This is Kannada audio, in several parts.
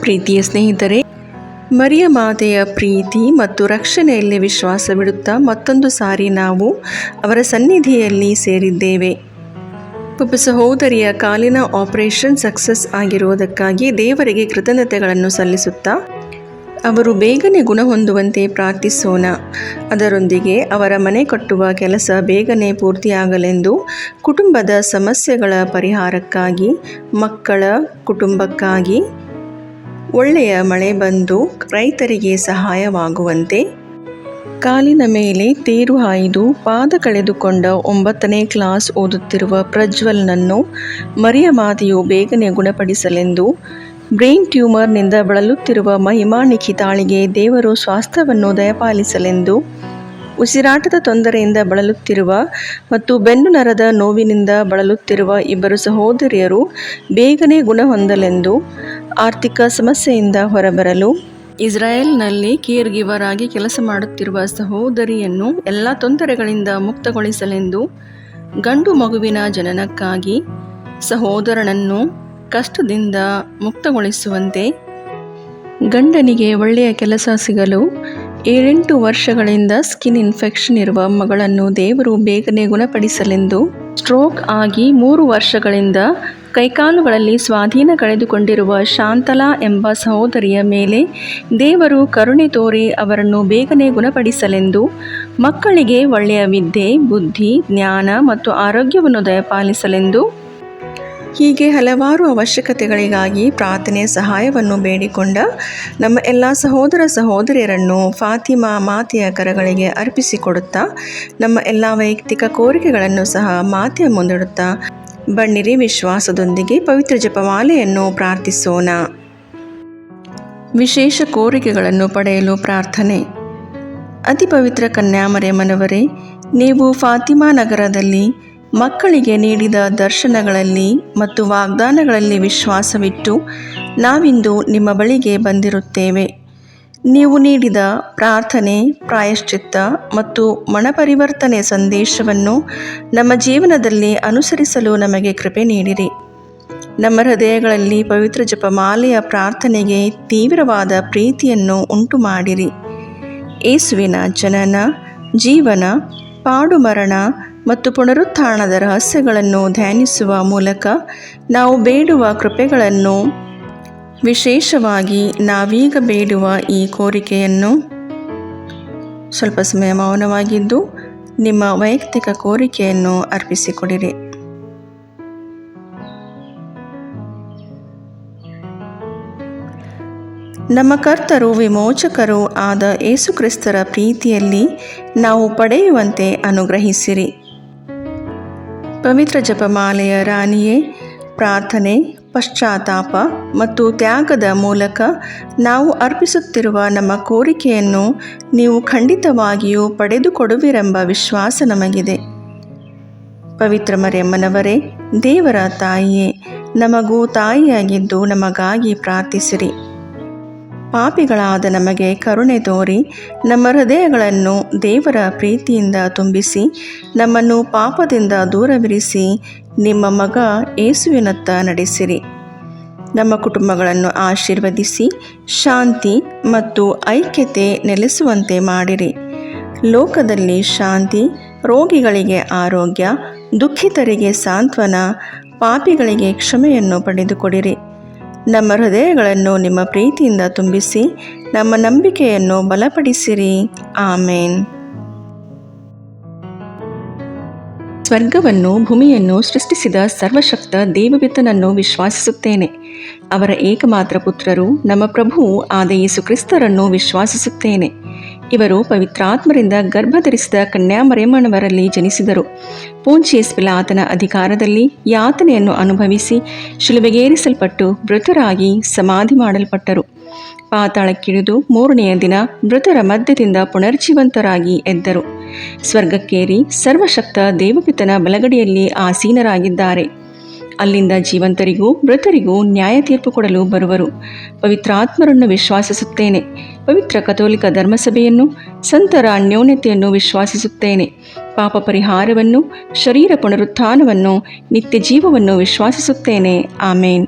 ಪ್ರೀತಿಯ ಸ್ನೇಹಿತರೆ, ಮರಿಯ ಮಾತೆಯ ಪ್ರೀತಿ ಮತ್ತು ರಕ್ಷಣೆಯಲ್ಲಿ ವಿಶ್ವಾಸವಿಡುತ್ತಾ ಮತ್ತೊಂದು ಸಾರಿ ನಾವು ಅವರ ಸನ್ನಿಧಿಯಲ್ಲಿ ಸೇರಿದ್ದೇವೆ. ಒಬ್ಬ ಸಹೋದರಿಯ ಕಾಲಿನ ಆಪರೇಷನ್ ಸಕ್ಸಸ್ ಆಗಿರುವುದಕ್ಕಾಗಿ ದೇವರಿಗೆ ಕೃತಜ್ಞತೆಗಳನ್ನು ಸಲ್ಲಿಸುತ್ತಾ ಅವರು ಬೇಗನೆ ಗುಣ ಹೊಂದುವಂತೆ ಪ್ರಾರ್ಥಿಸೋಣ. ಅದರೊಂದಿಗೆ ಅವರ ಮನೆ ಕಟ್ಟುವ ಕೆಲಸ ಬೇಗನೆ ಪೂರ್ತಿಯಾಗಲೆಂದು, ಕುಟುಂಬದ ಸಮಸ್ಯೆಗಳ ಪರಿಹಾರಕ್ಕಾಗಿ, ಮಕ್ಕಳ ಕುಟುಂಬಕ್ಕಾಗಿ ಒಳ್ಳೆಯ ಮಳೆ ಬಂದು ರೈತರಿಗೆ ಸಹಾಯವಾಗುವಂತೆ, ಕಾಲಿನ ಮೇಲೆ ತೇರು ಹಾಯ್ದು ಪಾದ ಕಳೆದುಕೊಂಡ 9ನೇ ಕ್ಲಾಸ್ ಓದುತ್ತಿರುವ ಪ್ರಜ್ವಲ್ನನ್ನು ಮರಿಯ ಮಾತೆಯು ಬೇಗನೆ ಗುಣಪಡಿಸಲೆಂದು, ಬ್ರೈನ್ ಟ್ಯೂಮರ್ನಿಂದ ಬಳಲುತ್ತಿರುವ ಮಹಿಮಾ ನಿಖಿತಾಳಿಗೆ ದೇವರು ಸ್ವಾಸ್ಥ್ಯವನ್ನು ದಯಪಾಲಿಸಲೆಂದು, ಉಸಿರಾಟದ ತೊಂದರೆಯಿಂದ ಬಳಲುತ್ತಿರುವ ಮತ್ತು ಬೆನ್ನು ನರದ ನೋವಿನಿಂದ ಬಳಲುತ್ತಿರುವ 2 ಸಹೋದರಿಯರು ಬೇಗನೆ ಗುಣ ಹೊಂದಲೆಂದು, ಆರ್ಥಿಕ ಸಮಸ್ಯೆಯಿಂದ ಹೊರಬರಲು, ಇಸ್ರಾಯೇಲ್ನಲ್ಲಿ ಕೇರ್ ಗಿವರ್ ಆಗಿ ಕೆಲಸ ಮಾಡುತ್ತಿರುವ ಸಹೋದರಿಯನ್ನು ಎಲ್ಲ ತೊಂದರೆಗಳಿಂದ ಮುಕ್ತಗೊಳಿಸಲೆಂದು, ಗಂಡು ಮಗುವಿನ ಜನನಕ್ಕಾಗಿ ಸಹೋದರನನ್ನು ಕಷ್ಟದಿಂದ ಮುಕ್ತಗೊಳಿಸುವಂತೆ, ಗಂಡನಿಗೆ ಒಳ್ಳೆಯ ಕೆಲಸ ಸಿಗಲು, 7-8 ವರ್ಷಗಳಿಂದ ಸ್ಕಿನ್ ಇನ್ಫೆಕ್ಷನ್ ಇರುವ ಮಗಳನ್ನು ದೇವರು ಬೇಗನೆ ಗುಣಪಡಿಸಲೆಂದು, ಸ್ಟ್ರೋಕ್ ಆಗಿ 3 ವರ್ಷಗಳಿಂದ ಕೈಕಾಲುಗಳಲ್ಲಿ ಸ್ವಾಧೀನ ಕಳೆದುಕೊಂಡಿರುವ ಶಾಂತಲಾ ಎಂಬ ಸಹೋದರಿಯ ಮೇಲೆ ದೇವರು ಕರುಣೆ ತೋರಿ ಅವರನ್ನು ಬೇಗನೆ ಗುಣಪಡಿಸಲೆಂದು, ಮಕ್ಕಳಿಗೆ ಒಳ್ಳೆಯ ವಿದ್ಯೆ, ಬುದ್ಧಿ, ಜ್ಞಾನ ಮತ್ತು ಆರೋಗ್ಯವನ್ನು ದಯಪಾಲಿಸಲೆಂದು, ಹೀಗೆ ಹಲವಾರು ಅವಶ್ಯಕತೆಗಳಿಗಾಗಿ ಪ್ರಾರ್ಥನೆ ಸಹಾಯವನ್ನು ಬೇಡಿಕೊಂಡ ನಮ್ಮ ಎಲ್ಲ ಸಹೋದರ ಸಹೋದರಿಯರನ್ನು ಫಾತಿಮಾ ಮಾತೆಯ ಕರಗಳಿಗೆ ಅರ್ಪಿಸಿಕೊಡುತ್ತಾ, ನಮ್ಮ ಎಲ್ಲ ವೈಯಕ್ತಿಕ ಕೋರಿಕೆಗಳನ್ನು ಸಹ ಮಾತೆಯ ಮುಂದಿಡುತ್ತಾ ಬನ್ನಿರಿ ವಿಶ್ವಾಸದೊಂದಿಗೆ ಪವಿತ್ರ ಜಪಮಾಲೆಯನ್ನು ಪ್ರಾರ್ಥಿಸೋಣ. ವಿಶೇಷ ಕೋರಿಕೆಗಳನ್ನು ಪಡೆಯಲು ಪ್ರಾರ್ಥನೆ. ಅತಿ ಪವಿತ್ರ ಕನ್ಯಾಮರಿಯಮ್ಮನವರೇ, ನೀವು ಫಾತಿಮಾ ನಗರದಲ್ಲಿ ಮಕ್ಕಳಿಗೆ ನೀಡಿದ ದರ್ಶನಗಳಲ್ಲಿ ಮತ್ತು ವಾಗ್ದಾನಗಳಲ್ಲಿ ವಿಶ್ವಾಸವಿಟ್ಟು ನಾವಿಂದು ನಿಮ್ಮ ಬಳಿಗೆ ಬಂದಿರುತ್ತೇವೆ. ನೀವು ನೀಡಿದ ಪ್ರಾರ್ಥನೆ, ಪ್ರಾಯಶ್ಚಿತ್ತ ಮತ್ತು ಮನಪರಿವರ್ತನೆ ಸಂದೇಶವನ್ನು ನಮ್ಮ ಜೀವನದಲ್ಲಿ ಅನುಸರಿಸಲು ನಮಗೆ ಕೃಪೆ ನೀಡಿರಿ. ನಮ್ಮ ಹೃದಯಗಳಲ್ಲಿ ಪವಿತ್ರ ಜಪಮಾಲೆಯ ಪ್ರಾರ್ಥನೆಗೆ ತೀವ್ರವಾದ ಪ್ರೀತಿಯನ್ನು ಉಂಟು ಮಾಡಿರಿ. ಯೇಸುವಿನ ಜನನ, ಜೀವನ, ಪಾಡುಮರಣ ಮತ್ತು ಪುನರುತ್ಥಾನದ ರಹಸ್ಯಗಳನ್ನು ಧ್ಯಾನಿಸುವ ಮೂಲಕ ನಾವು ಬೇಡುವ ಕೃಪೆಗಳನ್ನು, ವಿಶೇಷವಾಗಿ ನಾವೀಗ ಬೇಡುವ ಈ ಕೋರಿಕೆಯನ್ನು, ಸ್ವಲ್ಪ ಸಮಯ ಮೌನವಾಗಿದ್ದು ನಿಮ್ಮ ವೈಯಕ್ತಿಕ ಕೋರಿಕೆಯನ್ನು ಅರ್ಪಿಸಿಕೊಡಿರಿ. ನಮ್ಮ ಕರ್ತರು ವಿಮೋಚಕರೂ ಆದ ಯೇಸುಕ್ರಿಸ್ತರ ಪ್ರೀತಿಯಲ್ಲಿ ನಾವು ಪಡೆಯುವಂತೆ ಅನುಗ್ರಹಿಸಿರಿ. ಪವಿತ್ರ ಜಪಮಾಲೆಯ ರಾಣಿಯೇ, ಪ್ರಾರ್ಥನೆ, ಪಶ್ಚಾತ್ತಾಪ ಮತ್ತು ತ್ಯಾಗದ ಮೂಲಕ ನಾವು ಅರ್ಪಿಸುತ್ತಿರುವ ನಮ್ಮ ಕೋರಿಕೆಯನ್ನು ನೀವು ಖಂಡಿತವಾಗಿಯೂ ಪಡೆದುಕೊಡುವಿರೆಂಬ ವಿಶ್ವಾಸ ನಮಗಿದೆ. ಪವಿತ್ರ ಮರಿಯಮ್ಮನವರೇ, ದೇವರ ತಾಯಿಯೇ, ನಮಗೂ ತಾಯಿಯಾಗಿದ್ದು ನಮಗಾಗಿ ಪ್ರಾರ್ಥಿಸಿರಿ. ಪಾಪಿಗಳಾದ ನಮಗೆ ಕರುಣೆ ತೋರಿ ನಮ್ಮ ಹೃದಯಗಳನ್ನು ದೇವರ ಪ್ರೀತಿಯಿಂದ ತುಂಬಿಸಿ ನಮ್ಮನ್ನು ಪಾಪದಿಂದ ದೂರವಿರಿಸಿ ನಿಮ್ಮ ಮಗ ಯೇಸುವಿನತ್ತ ನಡೆಸಿರಿ. ನಮ್ಮ ಕುಟುಂಬಗಳನ್ನು ಆಶೀರ್ವದಿಸಿ ಶಾಂತಿ ಮತ್ತು ಐಕ್ಯತೆ ನೆಲೆಸುವಂತೆ ಮಾಡಿರಿ. ಲೋಕದಲ್ಲಿ ಶಾಂತಿ, ರೋಗಿಗಳಿಗೆ ಆರೋಗ್ಯ, ದುಃಖಿತರಿಗೆ ಸಾಂತ್ವನ, ಪಾಪಿಗಳಿಗೆ ಕ್ಷಮೆಯನ್ನು ಪಡೆದುಕೊಡಿರಿ. ನಮ್ಮ ಹೃದಯಗಳನ್ನು ನಿಮ್ಮ ಪ್ರೀತಿಯಿಂದ ತುಂಬಿಸಿ ನಮ್ಮ ನಂಬಿಕೆಯನ್ನು ಬಲಪಡಿಸಿರಿ. ಆಮೇನ್. ಸ್ವರ್ಗವನ್ನು ಭೂಮಿಯನ್ನು ಸೃಷ್ಟಿಸಿದ ಸರ್ವಶಕ್ತ ದೇವಪಿತನನ್ನು ವಿಶ್ವಾಸಿಸುತ್ತೇನೆ. ಅವರ ಏಕಮಾತ್ರ ಪುತ್ರರು ನಮ್ಮ ಪ್ರಭುವು ಆದ ಯೇಸು ಕ್ರಿಸ್ತರನ್ನು ವಿಶ್ವಾಸಿಸುತ್ತೇನೆ. ಇವರು ಪವಿತ್ರಾತ್ಮರಿಂದ ಗರ್ಭಧರಿಸಿದ ಕನ್ಯಾಮರಿಯಮ್ಮನವರಲ್ಲಿ ಜನಿಸಿದರು. ಪೋಂಚಿಯಸ್ ಪಿಲಾತನ ಅಧಿಕಾರದಲ್ಲಿ ಯಾತನೆಯನ್ನು ಅನುಭವಿಸಿ ಶಿಲುಬೆಗೇರಿಸಲ್ಪಟ್ಟು ಮೃತರಾಗಿ ಸಮಾಧಿ ಮಾಡಲ್ಪಟ್ಟರು. ಪಾತಾಳಕ್ಕಿಳಿದು 3ನೆಯ ದಿನ ಮೃತರ ಮಧ್ಯದಿಂದ ಪುನರ್ಜೀವಂತರಾಗಿ ಎದ್ದರು. ಸ್ವರ್ಗಕ್ಕೇರಿ ಸರ್ವಶಕ್ತ ದೇವಪಿತನ ಬಲಗಡೆಯಲ್ಲಿ ಆಸೀನರಾಗಿದ್ದಾರೆ. ಅಲ್ಲಿಂದ ಜೀವಂತರಿಗೂ ಮೃತರಿಗೂ ನ್ಯಾಯ ತೀರ್ಪು ಕೊಡಲು ಬರುವರು. ಪವಿತ್ರಾತ್ಮರನ್ನು ವಿಶ್ವಾಸಿಸುತ್ತೇನೆ. ಪವಿತ್ರ ಕಥೋಲಿಕ ಧರ್ಮಸಭೆಯನ್ನು, ಸಂತರ ಅನ್ಯೋನ್ಯತೆಯನ್ನು ವಿಶ್ವಾಸಿಸುತ್ತೇನೆ. ಪಾಪ ಪರಿಹಾರವನ್ನು, ಶರೀರ ಪುನರುತ್ಥಾನವನ್ನು, ನಿತ್ಯ ಜೀವವನ್ನು ವಿಶ್ವಾಸಿಸುತ್ತೇನೆ. ಆಮೇನ್.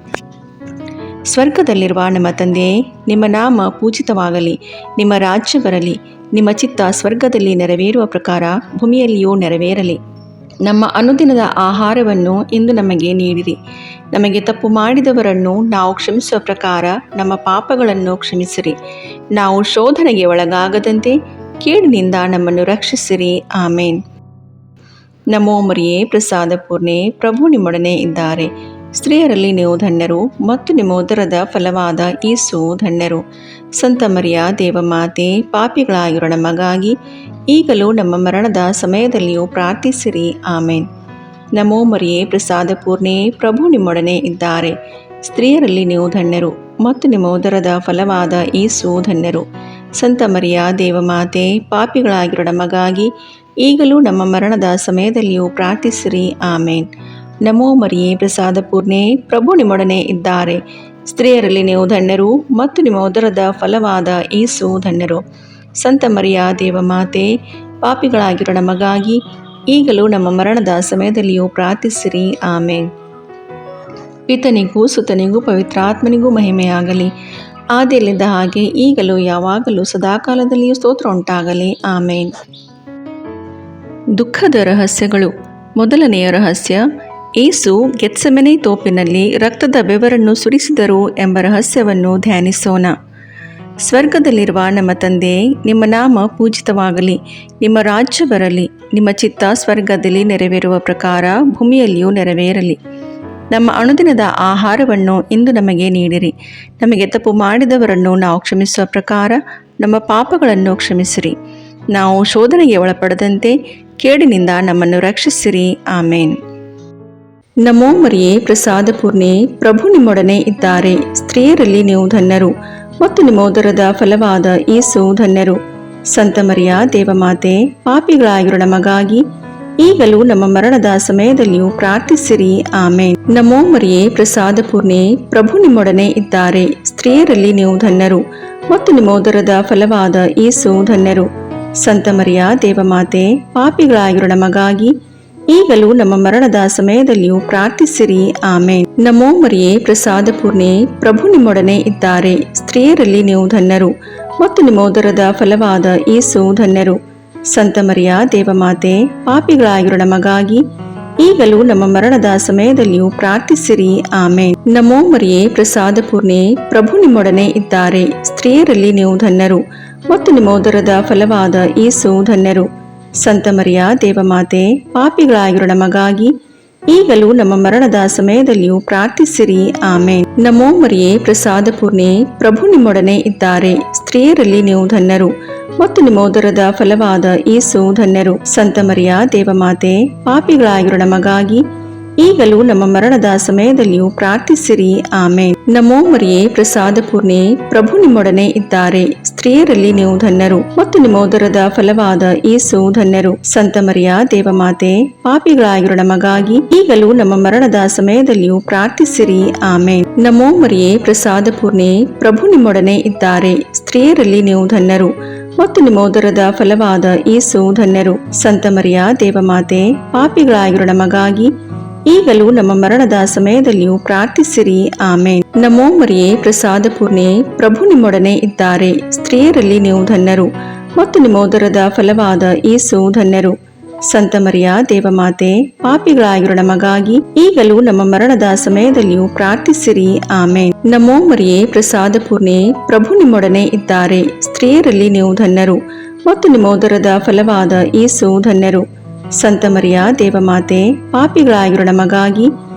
ಸ್ವರ್ಗದಲ್ಲಿರುವ ನಮ್ಮ ತಂದೆಯೇ, ನಿಮ್ಮ ನಾಮ ಪೂಜಿತವಾಗಲಿ, ನಿಮ್ಮ ರಾಜ್ಯ ಬರಲಿ, ನಿಮ್ಮ ಚಿತ್ತ ಸ್ವರ್ಗದಲ್ಲಿ ನೆರವೇರುವ ಪ್ರಕಾರ ಭೂಮಿಯಲ್ಲಿಯೂ ನೆರವೇರಲಿ. ನಮ್ಮ ಅನುದಿನದ ಆಹಾರವನ್ನು ಇಂದು ನಮಗೆ ನೀಡಿರಿ. ನಮಗೆ ತಪ್ಪು ಮಾಡಿದವರನ್ನು ನಾವು ಕ್ಷಮಿಸುವ ಪ್ರಕಾರ ನಮ್ಮ ಪಾಪಗಳನ್ನು ಕ್ಷಮಿಸಿರಿ. ನಾವು ಶೋಧನೆಗೆ ಒಳಗಾಗದಂತೆ ಕೇಡಿನಿಂದ ನಮ್ಮನ್ನು ರಕ್ಷಿಸಿರಿ. ಆಮೇನ್. ನಮೋ ಮರಿಯೇ, ಪ್ರಸಾದ ಪೂರ್ಣೆ, ಪ್ರಭು ನಿಮ್ಮೊಡನೆ ಇದ್ದಾರೆ. ಸ್ತ್ರೀಯರಲ್ಲಿ ನೀವು ಧನ್ಯರು ಮತ್ತು ನಿಮ್ಮ ಉದರದ ಫಲವಾದ ಯೇಸು ಧನ್ಯರು. ಸಂತ ಮರಿಯ ದೇವಮಾತೆ, ಪಾಪಿಗಳಾಗಿರೋ ನಮಗಾಗಿ ಈಗಲೂ ನಮ್ಮ ಮರಣದ ಸಮಯದಲ್ಲಿಯೂ ಪ್ರಾರ್ಥಿಸಿರಿ. ಆಮೇನ್. ನಮೋ ಮರಿಯೇ, ಪ್ರಸಾದ ಪೂರ್ಣೆ, ಪ್ರಭು ನಿಮ್ಮೊಡನೆ ಇದ್ದಾರೆ. ಸ್ತ್ರೀಯರಲ್ಲಿ ನೀವು ಧನ್ಯರು ಮತ್ತು ನಿಮ್ಮ ಉದರದ ಫಲವಾದ ಯೇಸು ಧನ್ಯರು. ಸಂತ ಮರಿಯ ದೇವಮಾತೆ, ಪಾಪಿಗಳಾಗಿರೋ ನಮಗಾಗಿ ಈಗಲೂ ನಮ್ಮ ಮರಣದ ಸಮಯದಲ್ಲಿಯೂ ಪ್ರಾರ್ಥಿಸಿರಿ. ಆಮೇನ್. ನಮೋ ಮರಿಯೇ, ಪ್ರಸಾದ ಪೂರ್ಣೆ, ಪ್ರಭು ನಿಮ್ಮೊಡನೆ ಇದ್ದಾರೆ. ಸ್ತ್ರೀಯರಲ್ಲಿ ನೀವು ಧನ್ಯರು ಮತ್ತು ನಿಮ್ಮ ಉದರದ ಫಲವಾದ ಯೇಸು ಧನ್ಯರು. ಸಂತ ಮರಿಯ ದೇವಮಾತೆ, ಪಾಪಿಗಳಾಗಿರೋ ನಮಗಾಗಿ ಈಗಲೂ ನಮ್ಮ ಮರಣದ ಸಮಯದಲ್ಲಿಯೂ ಪ್ರಾರ್ಥಿಸಿರಿ. ಆಮೇನ್. ಪಿತನಿಗೂ ಸುತನಿಗೂ ಪವಿತ್ರಾತ್ಮನಿಗೂ ಮಹಿಮೆಯಾಗಲಿ, ಆದಿಯಲ್ಲಿದ್ದ ಹಾಗೆ ಈಗಲೂ ಯಾವಾಗಲೂ ಸದಾಕಾಲದಲ್ಲಿಯೂ ಸ್ತೋತ್ರ ಉಂಟಾಗಲಿ. ಆಮೇನ್. ದುಃಖದ ರಹಸ್ಯಗಳು. ಮೊದಲನೆಯ ರಹಸ್ಯ, ಯೇಸು ಗೆತ್ಸೆಮನೆ ತೋಪಿನಲ್ಲಿ ರಕ್ತದ ಬೆವರನ್ನು ಸುರಿಸಿದರು ಎಂಬ ರಹಸ್ಯವನ್ನು ಧ್ಯಾನಿಸೋಣ. ಸ್ವರ್ಗದಲ್ಲಿರುವ ನಮ್ಮ ತಂದೆಯೇ, ನಿಮ್ಮ ನಾಮ ಪೂಜಿತವಾಗಲಿ, ನಿಮ್ಮ ರಾಜ್ಯ ಬರಲಿ, ನಿಮ್ಮ ಚಿತ್ತ ಸ್ವರ್ಗದಲ್ಲಿ ನೆರವೇರುವ ಪ್ರಕಾರ ಭೂಮಿಯಲ್ಲಿಯೂ ನೆರವೇರಲಿ. ನಮ್ಮ ಅನುದಿನದ ಆಹಾರವನ್ನು ಇಂದು ನಮಗೆ ನೀಡಿರಿ. ನಮಗೆ ತಪ್ಪು ಮಾಡಿದವರನ್ನು ನಾವು ಕ್ಷಮಿಸುವ ಪ್ರಕಾರ ನಮ್ಮ ಪಾಪಗಳನ್ನು ಕ್ಷಮಿಸಿರಿ. ನಾವು ಶೋಧನೆಗೆ ಒಳಪಡದಂತೆ ಕೇಡಿನಿಂದ ನಮ್ಮನ್ನು ರಕ್ಷಿಸಿರಿ. ಆಮೇನ್. ನಮೋ ಮರಿಯೇ, ಪ್ರಸಾದ ಪೂರ್ಣೆ, ಪ್ರಭು ನಿಮ್ಮೊಡನೆ ಇದ್ದಾರೆ. ಸ್ತ್ರೀಯರಲ್ಲಿ ನೀವು ಧನ್ಯರು ಮತ್ತು ನಿಮ್ಮ ಉದರದ ಫಲವಾದ ಯೇಸು ಧನ್ಯರು. ಸಂತ ಮರಿಯ ದೇವಮಾತೆ, ಪಾಪಿಗಳಾಗಿರೋ ನಮಗಾಗಿ ಈಗಲೂ ನಮ್ಮ ಮರಣದ ಸಮಯದಲ್ಲಿಯೂ ಪ್ರಾರ್ಥಿಸಿರಿ. ಆಮೇನ್. ನಮೋ ಮರಿಯೇ, ಪ್ರಸಾದ ಪೂರ್ಣೆ, ಪ್ರಭು ನಿಮ್ಮೊಡನೆ ಇದ್ದಾರೆ. ಸ್ತ್ರೀಯರಲ್ಲಿ ನೀವು ಧನ್ಯರು ಮತ್ತು ನಿಮ್ಮ ಉದರದ ಫಲವಾದ ಯೇಸು ಧನ್ಯರು. ಸಂತ ಮರಿಯ ದೇವಮಾತೆ, ಪಾಪಿಗಳಾಗಿರೋ ನಮಗಾಗಿ ಈಗಲೂ ನಮ್ಮ ಮರಣದ ಸಮಯದಲ್ಲಿಯೂ ಪ್ರಾರ್ಥಿಸಿರಿ. ಆಮೇನ್. ನಮೋ ಮರಿಯೇ, ಪ್ರಸಾದ ಪೂರ್ಣೆ, ಪ್ರಭು ನಿಮ್ಮೊಡನೆ ಇದ್ದಾರೆ. ಸ್ತ್ರೀಯರಲ್ಲಿ ನೀವು ಧನ್ಯರು ಮತ್ತು ನಿಮ್ಮ ಉದರದ ಫಲವಾದ ಯೇಸು ಧನ್ಯರು. ಸಂತ ಮರಿಯ ದೇವಮಾತೆ, ಪಾಪಿಗಳಾಗಿರೋ ನಮಗಾಗಿ ಈಗಲೂ ನಮ್ಮ ಮರಣದ ಸಮಯದಲ್ಲಿಯೂ ಪ್ರಾರ್ಥಿಸಿರಿ. ಆಮೇನ್. ನಮೋ ಮರಿಯೇ, ಪ್ರಸಾದ ಪೂರ್ಣೆ, ಪ್ರಭು ನಿಮ್ಮೊಡನೆ ಇದ್ದಾರೆ. ಸ್ತ್ರೀಯರಲ್ಲಿ ನೀವು ಧನ್ಯರು ಮತ್ತು ನಿಮ್ಮ ಉದರದ ಫಲವಾದ ಯೇಸು ಧನ್ಯರು. ಸಂತ ಮರಿಯ ದೇವಮಾತೆ, ಪಾಪಿಗಳಾಗಿರೋ ನಮಗಾಗಿ ಈಗಲೂ ನಮ್ಮ ಮರಣದ ಸಮಯದಲ್ಲಿಯೂ ಪ್ರಾರ್ಥಿಸಿರಿ. ಆಮೇನ್. ನಮೋ ಮರಿಯೇ, ಪ್ರಸಾದ ಪೂರ್ಣೆ, ಪ್ರಭು ನಿಮ್ಮೊಡನೆ ಇದ್ದಾರೆ. ಸ್ತ್ರೀಯರಲ್ಲಿ ನೀವು ಧನ್ಯರು ಮತ್ತು ನಿಮ್ಮ ಉದರದ ಫಲವಾದ ಯೇಸು ಧನ್ಯರು. ಸಂತ ಮರಿಯ ದೇವಮಾತೆ, ಪಾಪಿಗಳಾಗಿರೋ ನಮಗಾಗಿ ಈಗಲೂ ನಮ್ಮ ಮರಣದ ಸಮಯದಲ್ಲಿಯೂ ಪ್ರಾರ್ಥಿಸಿರಿ. ಆಮೇನ್. ನಮೋ ಮರಿಯೇ, ಪ್ರಸಾದ ಪೂರ್ಣೆ, ಪ್ರಭು ನಿಮ್ಮೊಡನೆ ಇದ್ದಾರೆ. ಸ್ತ್ರೀಯರಲ್ಲಿ ನೀವು ಧನ್ಯರು ಮತ್ತು ನಿಮ್ಮ ಉದರದ ಫಲವಾದ ಯೇಸು ಧನ್ಯರು. ಸಂತ ಮರಿಯ ದೇವಮಾತೆ, ಪಾಪಿಗಳಾಗಿರೋ ನಮಗಾಗಿ ಈಗಲೂ ನಮ್ಮ ಮರಣದ ಸಮಯದಲ್ಲಿಯೂ ಪ್ರಾರ್ಥಿಸಿರಿ. ಆಮೇನ್. ನಮೋ ಮರಿಯೇ, ಪ್ರಸಾದ ಪೂರ್ಣೆ, ಪ್ರಭು ನಿಮ್ಮೊಡನೆ ಇದ್ದಾರೆ. ಸ್ತ್ರೀಯರಲ್ಲಿ ನೀವು ಧನ್ಯರು ಮತ್ತು ನಿಮ್ಮ ಉದರದ ಫಲವಾದ ಯೇಸು ಧನ್ಯರು. ಸಂತ ಮರಿಯ ದೇವಮಾತೆ, ಪಾಪಿಗಳಾಗಿರೋ ನಮಗಾಗಿ ಈಗಲೂ ನಮ್ಮ ಮರಣದ ಸಮಯದಲ್ಲಿಯೂ ಪ್ರಾರ್ಥಿಸಿರಿ. ಆಮೇನ್. ನಮೋ ಮರಿಯೇ, ಪ್ರಸಾದ ಪೂರ್ಣೆ, ಪ್ರಭು ನಿಮ್ಮೊಡನೆ ಇದ್ದಾರೆ. ಸ್ತ್ರೀಯರಲ್ಲಿ ನೀವು ಧನ್ಯರು ಮತ್ತು ನಿಮ್ಮ ಉದರದ ಫಲವಾದ ಯೇಸು ಧನ್ಯರು. ಸಂತ ಮರಿಯ ದೇವಮಾತೆ, ಪಾಪಿಗಳಾಗಿರೋ ನಮಗಾಗಿ ಈಗಲೂ ನಮ್ಮ ಮರಣದ ಸಮಯದಲ್ಲಿಯೂ ಪ್ರಾರ್ಥಿಸಿರಿ. ಆಮೇನ್. ನಮೋ ಮರಿಯೇ, ಪ್ರಸಾದ ಪೂರ್ಣೆ, ಪ್ರಭು ನಿಮ್ಮೊಡನೆ ಇದ್ದಾರೆ. ಸ್ತ್ರೀಯರಲ್ಲಿ ನೀವು ಧನ್ಯರು ಮತ್ತು ನಿಮ್ಮ ಉದರದ ಫಲವಾದ ಯೇಸು ಧನ್ಯರು. ಸಂತ ಮರಿಯ ದೇವಮಾತೆ, ಪಾಪಿಗಳಾಗಿರೋ ನಮಗಾಗಿ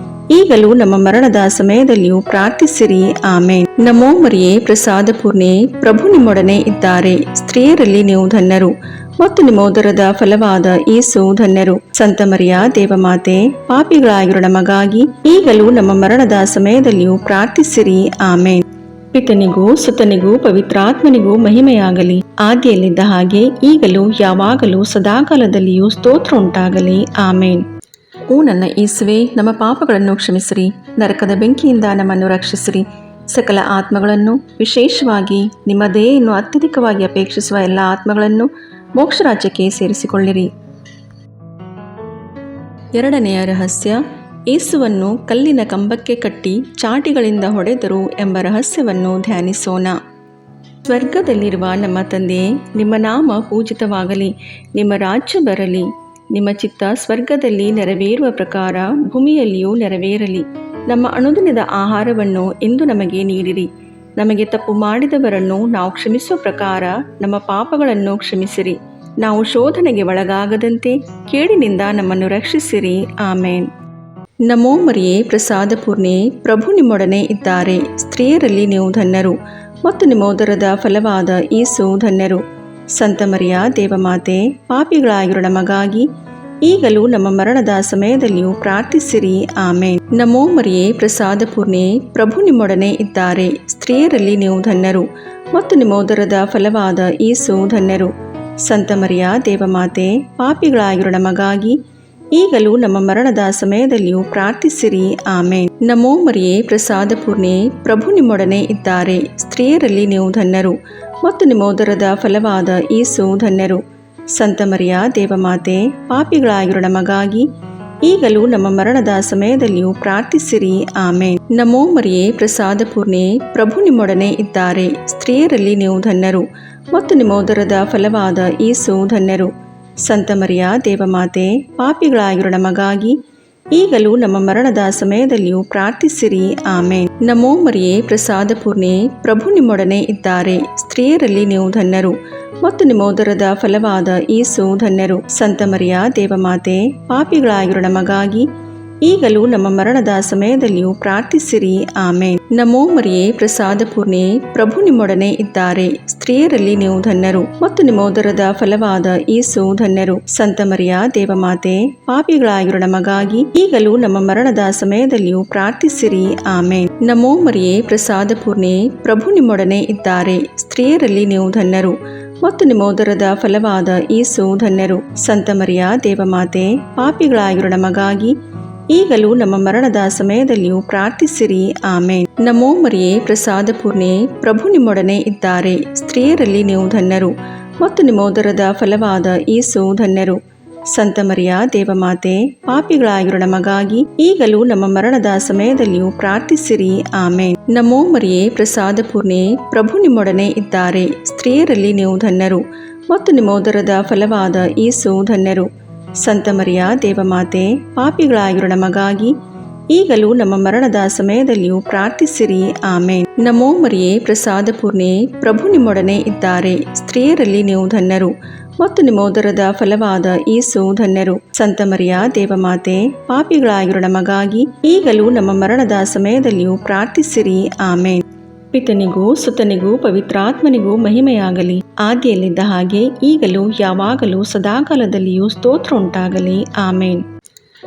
ಈಗಲೂ ನಮ್ಮ ಮರಣದ ಸಮಯದಲ್ಲಿಯೂ ಪ್ರಾರ್ಥಿಸಿರಿ. ಆಮೇನ್. ನಮೋ ಮರಿಯೇ, ಪ್ರಸಾದ ಪೂರ್ಣೆ, ಪ್ರಭು ನಿಮ್ಮೊಡನೆ ಇದ್ದಾರೆ. ಸ್ತ್ರೀಯರಲ್ಲಿ ನೀವು ಧನ್ಯರು ಮತ್ತು ನಿಮ್ಮ ಉದರದ ಫಲವಾದ ಯೇಸು ಧನ್ಯರು. ಸಂತ ಮರಿಯ ದೇವಮಾತೆ, ಪಾಪಿಗಳಾಗಿರೋ ನಮಗಾಗಿ ಈಗಲೂ ನಮ್ಮ ಮರಣದ ಸಮಯದಲ್ಲಿಯೂ ಪ್ರಾರ್ಥಿಸಿರಿ. ಆಮೇನ್. ಪಿತನಿಗೂ ಸುತನಿಗೂ ಪವಿತ್ರಾತ್ಮನಿಗೂ ಮಹಿಮೆಯಾಗಲಿ, ಆದಿಯಲ್ಲಿದ್ದ ಹಾಗೆ ಈಗಲೂ ಯಾವಾಗಲೂ ಸದಾಕಾಲದಲ್ಲಿಯೂ ಸ್ತೋತ್ರ ಉಂಟಾಗಲಿ. ಆಮೇನ್. ಓ ನನ್ನ ಯೇಸುವೇ, ನಮ್ಮ ಪಾಪಗಳನ್ನು ಕ್ಷಮಿಸಿರಿ, ನರಕದ ಬೆಂಕಿಯಿಂದ ನಮ್ಮನ್ನು ರಕ್ಷಿಸಿರಿ, ಸಕಲ ಆತ್ಮಗಳನ್ನು, ವಿಶೇಷವಾಗಿ ನಿಮ್ಮ ದಯೆಯನ್ನು ಅತ್ಯಧಿಕವಾಗಿ ಅಪೇಕ್ಷಿಸುವ ಎಲ್ಲ ಆತ್ಮಗಳನ್ನು ಮೋಕ್ಷರಾಜ್ಯಕ್ಕೆ ಸೇರಿಸಿಕೊಳ್ಳಿರಿ. ಎರಡನೆಯ ರಹಸ್ಯ, ಯೇಸುವನ್ನು ಕಲ್ಲಿನ ಕಂಬಕ್ಕೆ ಕಟ್ಟಿ ಚಾಟಿಗಳಿಂದ ಹೊಡೆದರು ಎಂಬ ರಹಸ್ಯವನ್ನು ಧ್ಯಾನಿಸೋಣ. ಸ್ವರ್ಗದಲ್ಲಿರುವ ನಮ್ಮ ತಂದೆಯೇ, ನಿಮ್ಮ ನಾಮ ಪೂಜಿತವಾಗಲಿ, ನಿಮ್ಮ ರಾಜ್ಯ ಬರಲಿ, ನಿಮ್ಮ ಚಿತ್ತ ಸ್ವರ್ಗದಲ್ಲಿ ನೆರವೇರುವ ಪ್ರಕಾರ ಭೂಮಿಯಲ್ಲಿಯೂ ನೆರವೇರಲಿ. ನಮ್ಮ ಅನುದಿನದ ಆಹಾರವನ್ನು ಇಂದು ನಮಗೆ ನೀಡಿರಿ. ನಮಗೆ ತಪ್ಪು ಮಾಡಿದವರನ್ನು ನಾವು ಕ್ಷಮಿಸುವ ಪ್ರಕಾರ ನಮ್ಮ ಪಾಪಗಳನ್ನು ಕ್ಷಮಿಸಿರಿ. ನಾವು ಶೋಧನೆಗೆ ಒಳಗಾಗದಂತೆ ಕೇಡಿನಿಂದ ನಮ್ಮನ್ನು ರಕ್ಷಿಸಿರಿ. ಆಮೇನ್. ನಮೋ ಮರಿಯೇ, ಪ್ರಸಾದ ಪೂರ್ಣೆ, ಪ್ರಭು ನಿಮ್ಮೊಡನೆ ಇದ್ದಾರೆ. ಸ್ತ್ರೀಯರಲ್ಲಿ ನೀವು ಧನ್ಯರು ಮತ್ತು ನಿಮ್ಮ ಉದರದ ಫಲವಾದ ಯೇಸು ಧನ್ಯರು. ಸಂತ ಮರಿಯ ದೇವಮಾತೆ, ಪಾಪಿಗಳಾಗಿರೋ ನಮಗಾಗಿ ಈಗಲೂ ನಮ್ಮ ಮರಣದ ಸಮಯದಲ್ಲಿಯೂ ಪ್ರಾರ್ಥಿಸಿರಿ. ಆಮೇನ್. ನಮೋ ಮರಿಯೇ, ಪ್ರಸಾದ ಪೂರ್ಣೆ, ಪ್ರಭು ನಿಮ್ಮೊಡನೆ ಇದ್ದಾರೆ. ಸ್ತ್ರೀಯರಲ್ಲಿ ನೀವು ಧನ್ಯರು ಮತ್ತು ನಿಮ್ಮ ಉದರದ ಫಲವಾದ ಯೇಸು ಧನ್ಯರು. ಸಂತ ಮರಿಯ ದೇವಮಾತೆ, ಪಾಪಿಗಳಾಗಿರೋ ನಮಗಾಗಿ ಈಗಲೂ ನಮ್ಮ ಮರಣದ ಸಮಯದಲ್ಲಿಯೂ ಪ್ರಾರ್ಥಿಸಿರಿ. ಆಮೇನ್. ನಮೋ ಮರಿಯೇ, ಪ್ರಸಾದ ಪೂರ್ಣೆ, ಪ್ರಭು ನಿಮ್ಮೊಡನೆ ಇದ್ದಾರೆ. ಸ್ತ್ರೀಯರಲ್ಲಿ ನೀವು ಧನ್ಯರು ಮತ್ತು ನಿಮ್ಮ ಉದರದ ಫಲವಾದ ಯೇಸು ಧನ್ಯರು. ಸಂತ ಮರಿಯ ದೇವಮಾತೆ, ಪಾಪಿಗಳಾಗಿರೋ ನಮಗಾಗಿ ಈಗಲೂ ನಮ್ಮ ಮರಣದ ಸಮಯದಲ್ಲಿಯೂ ಪ್ರಾರ್ಥಿಸಿರಿ. ಆಮೇನ್. ನಮೋ ಮರಿಯೇ, ಪ್ರಸಾದ ಪೂರ್ಣೆ, ಪ್ರಭು ನಿಮ್ಮೊಡನೆ ಇದ್ದಾರೆ. ಸ್ತ್ರೀಯರಲ್ಲಿ ನೀವು ಧನ್ಯರು ಮತ್ತು ನಿಮ್ಮ ಉದರದ ಫಲವಾದ ಯೇಸು ಧನ್ಯರು. ಸಂತ ಮರಿಯ ದೇವಮಾತೆ, ಪಾಪಿಗಳಾಗಿರೋ ನಮಗಾಗಿ ಈಗಲೂ ನಮ್ಮ ಮರಣದ ಸಮಯದಲ್ಲಿಯೂ ಪ್ರಾರ್ಥಿಸಿರಿ. ಆಮೇನ್. ನಮೋ ಮರಿಯೇ, ಪ್ರಸಾದ ಪೂರ್ಣೆ, ಪ್ರಭು ನಿಮ್ಮೊಡನೆ ಇದ್ದಾರೆ. ಸ್ತ್ರೀಯರಲ್ಲಿ ನೀವು ಧನ್ಯರು ಮತ್ತು ನಿಮ್ಮ ಉದರದ ಫಲವಾದ ಯೇಸು ಧನ್ಯರು. ಸಂತ ಮರಿಯ ದೇವಮಾತೆ, ಪಾಪಿಗಳಾಗಿರೋ ನಮಗಾಗಿ ಈಗಲೂ ನಮ್ಮ ಮರಣದ ಸಮಯದಲ್ಲಿಯೂ ಪ್ರಾರ್ಥಿಸಿರಿ. ಆಮೇನ್. ನಮೋ ಮರಿಯೇ, ಪ್ರಸಾದ ಪೂರ್ಣೆ, ಪ್ರಭು ನಿಮ್ಮೊಡನೆ ಇದ್ದಾರೆ. ಸ್ತ್ರೀಯರಲ್ಲಿ ನೀವು ಧನ್ಯರು ಮತ್ತು ನಿಮ್ಮ ಉದರದ ಫಲವಾದ ಯೇಸು ಧನ್ಯರು. ಸಂತ ಮರಿಯ ದೇವಮಾತೆ, ಪಾಪಿಗಳಾಗಿರೋ ನಮಗಾಗಿ ಈಗಲೂ ನಮ್ಮ ಮರಣದ ಸಮಯದಲ್ಲಿಯೂ ಪ್ರಾರ್ಥಿಸಿರಿ. ಆಮೇನ್. ನಮೋ ಮರಿಯೇ, ಪ್ರಸಾದ ಪೂರ್ಣೆ, ಪ್ರಭು ನಿಮ್ಮೊಡನೆ ಇದ್ದಾರೆ. ಸ್ತ್ರೀಯರಲ್ಲಿ ನೀವು ಧನ್ಯರು ಮತ್ತು ನಿಮ್ಮ ಉದರದ ಫಲವಾದ ಯೇಸು ಧನ್ಯರು. ಸಂತ ಮರಿಯ ದೇವಮಾತೆ, ಪಾಪಿಗಳಾಗಿರೋ ನಮಗಾಗಿ ಈಗಲೂ ನಮ್ಮ ಮರಣದ ಸಮಯದಲ್ಲಿಯೂ ಪ್ರಾರ್ಥಿಸಿರಿ. ಆಮೇನ್. ನಮೋ ಮರಿಯೇ, ಪ್ರಸಾದ ಪೂರ್ಣೆ, ಪ್ರಭು ನಿಮ್ಮೊಡನೆ ಇದ್ದಾರೆ. ಸ್ತ್ರೀಯರಲ್ಲಿ ನೀವು ಧನ್ಯರು ಮತ್ತು ನಿಮ್ಮ ಉದರದ ಫಲವಾದ ಯೇಸು ಧನ್ಯರು. ಸಂತ ಮರಿಯ ದೇವಮಾತೆ, ಪಾಪಿಗಳಾಗಿರೋ ನಮಗಾಗಿ ಈಗಲೂ ನಮ್ಮ ಮರಣದ ಸಮಯದಲ್ಲಿಯೂ ಪ್ರಾರ್ಥಿಸಿರಿ. ಆಮೇನ್. ನಮೋ ಮರಿಯೇ, ಪ್ರಸಾದ ಪೂರ್ಣೆ, ಪ್ರಭು ನಿಮ್ಮೊಡನೆ ಇದ್ದಾರೆ. ಸ್ತ್ರೀಯರಲ್ಲಿ ನೀವು ಧನ್ಯರು ಮತ್ತು ನಿಮ್ಮ ಉದರದ ಫಲವಾದ ಯೇಸು ಧನ್ಯರು. ಸಂತ ಮರಿಯ ದೇವಮಾತೆ, ಪಾಪಿಗಳಾಗಿರೋ ನಮಗಾಗಿ ಈಗಲೂ ನಮ್ಮ ಮರಣದ ಸಮಯದಲ್ಲಿಯೂ ಪ್ರಾರ್ಥಿಸಿರಿ. ಆಮೇನ್. ನಮೋ ಮರಿಯೇ, ಪ್ರಸಾದ ಪೂರ್ಣೆ, ಪ್ರಭು ನಿಮ್ಮೊಡನೆ ಇದ್ದಾರೆ. ಸ್ತ್ರೀಯರಲ್ಲಿ ನೀವು ಧನ್ಯರು ಮತ್ತು ನಿಮ್ಮ ಉದರದ ಫಲವಾದ ಯೇಸು ಧನ್ಯರು. ಸಂತ ಮರಿಯ ದೇವಮಾತೆ, ಪಾಪಿಗಳಾಗಿರೋ ನಮಗಾಗಿ ಈಗಲೂ ನಮ್ಮ ಮರಣದ ಸಮಯದಲ್ಲಿಯೂ ಪ್ರಾರ್ಥಿಸಿರಿ. ಆಮೇನ್. ಪಿತನಿಗೂ ಸುತನಿಗೂ ಪವಿತ್ರಾತ್ಮನಿಗೂ ಮಹಿಮೆಯಾಗಲಿ, ಆದಿಯಲ್ಲಿದ್ದ ಹಾಗೆ ಈಗಲೂ ಯಾವಾಗಲೂ ಸದಾಕಾಲದಲ್ಲಿಯೂ ಸ್ತೋತ್ರ ಉಂಟಾಗಲಿ. ಆಮೇನ್.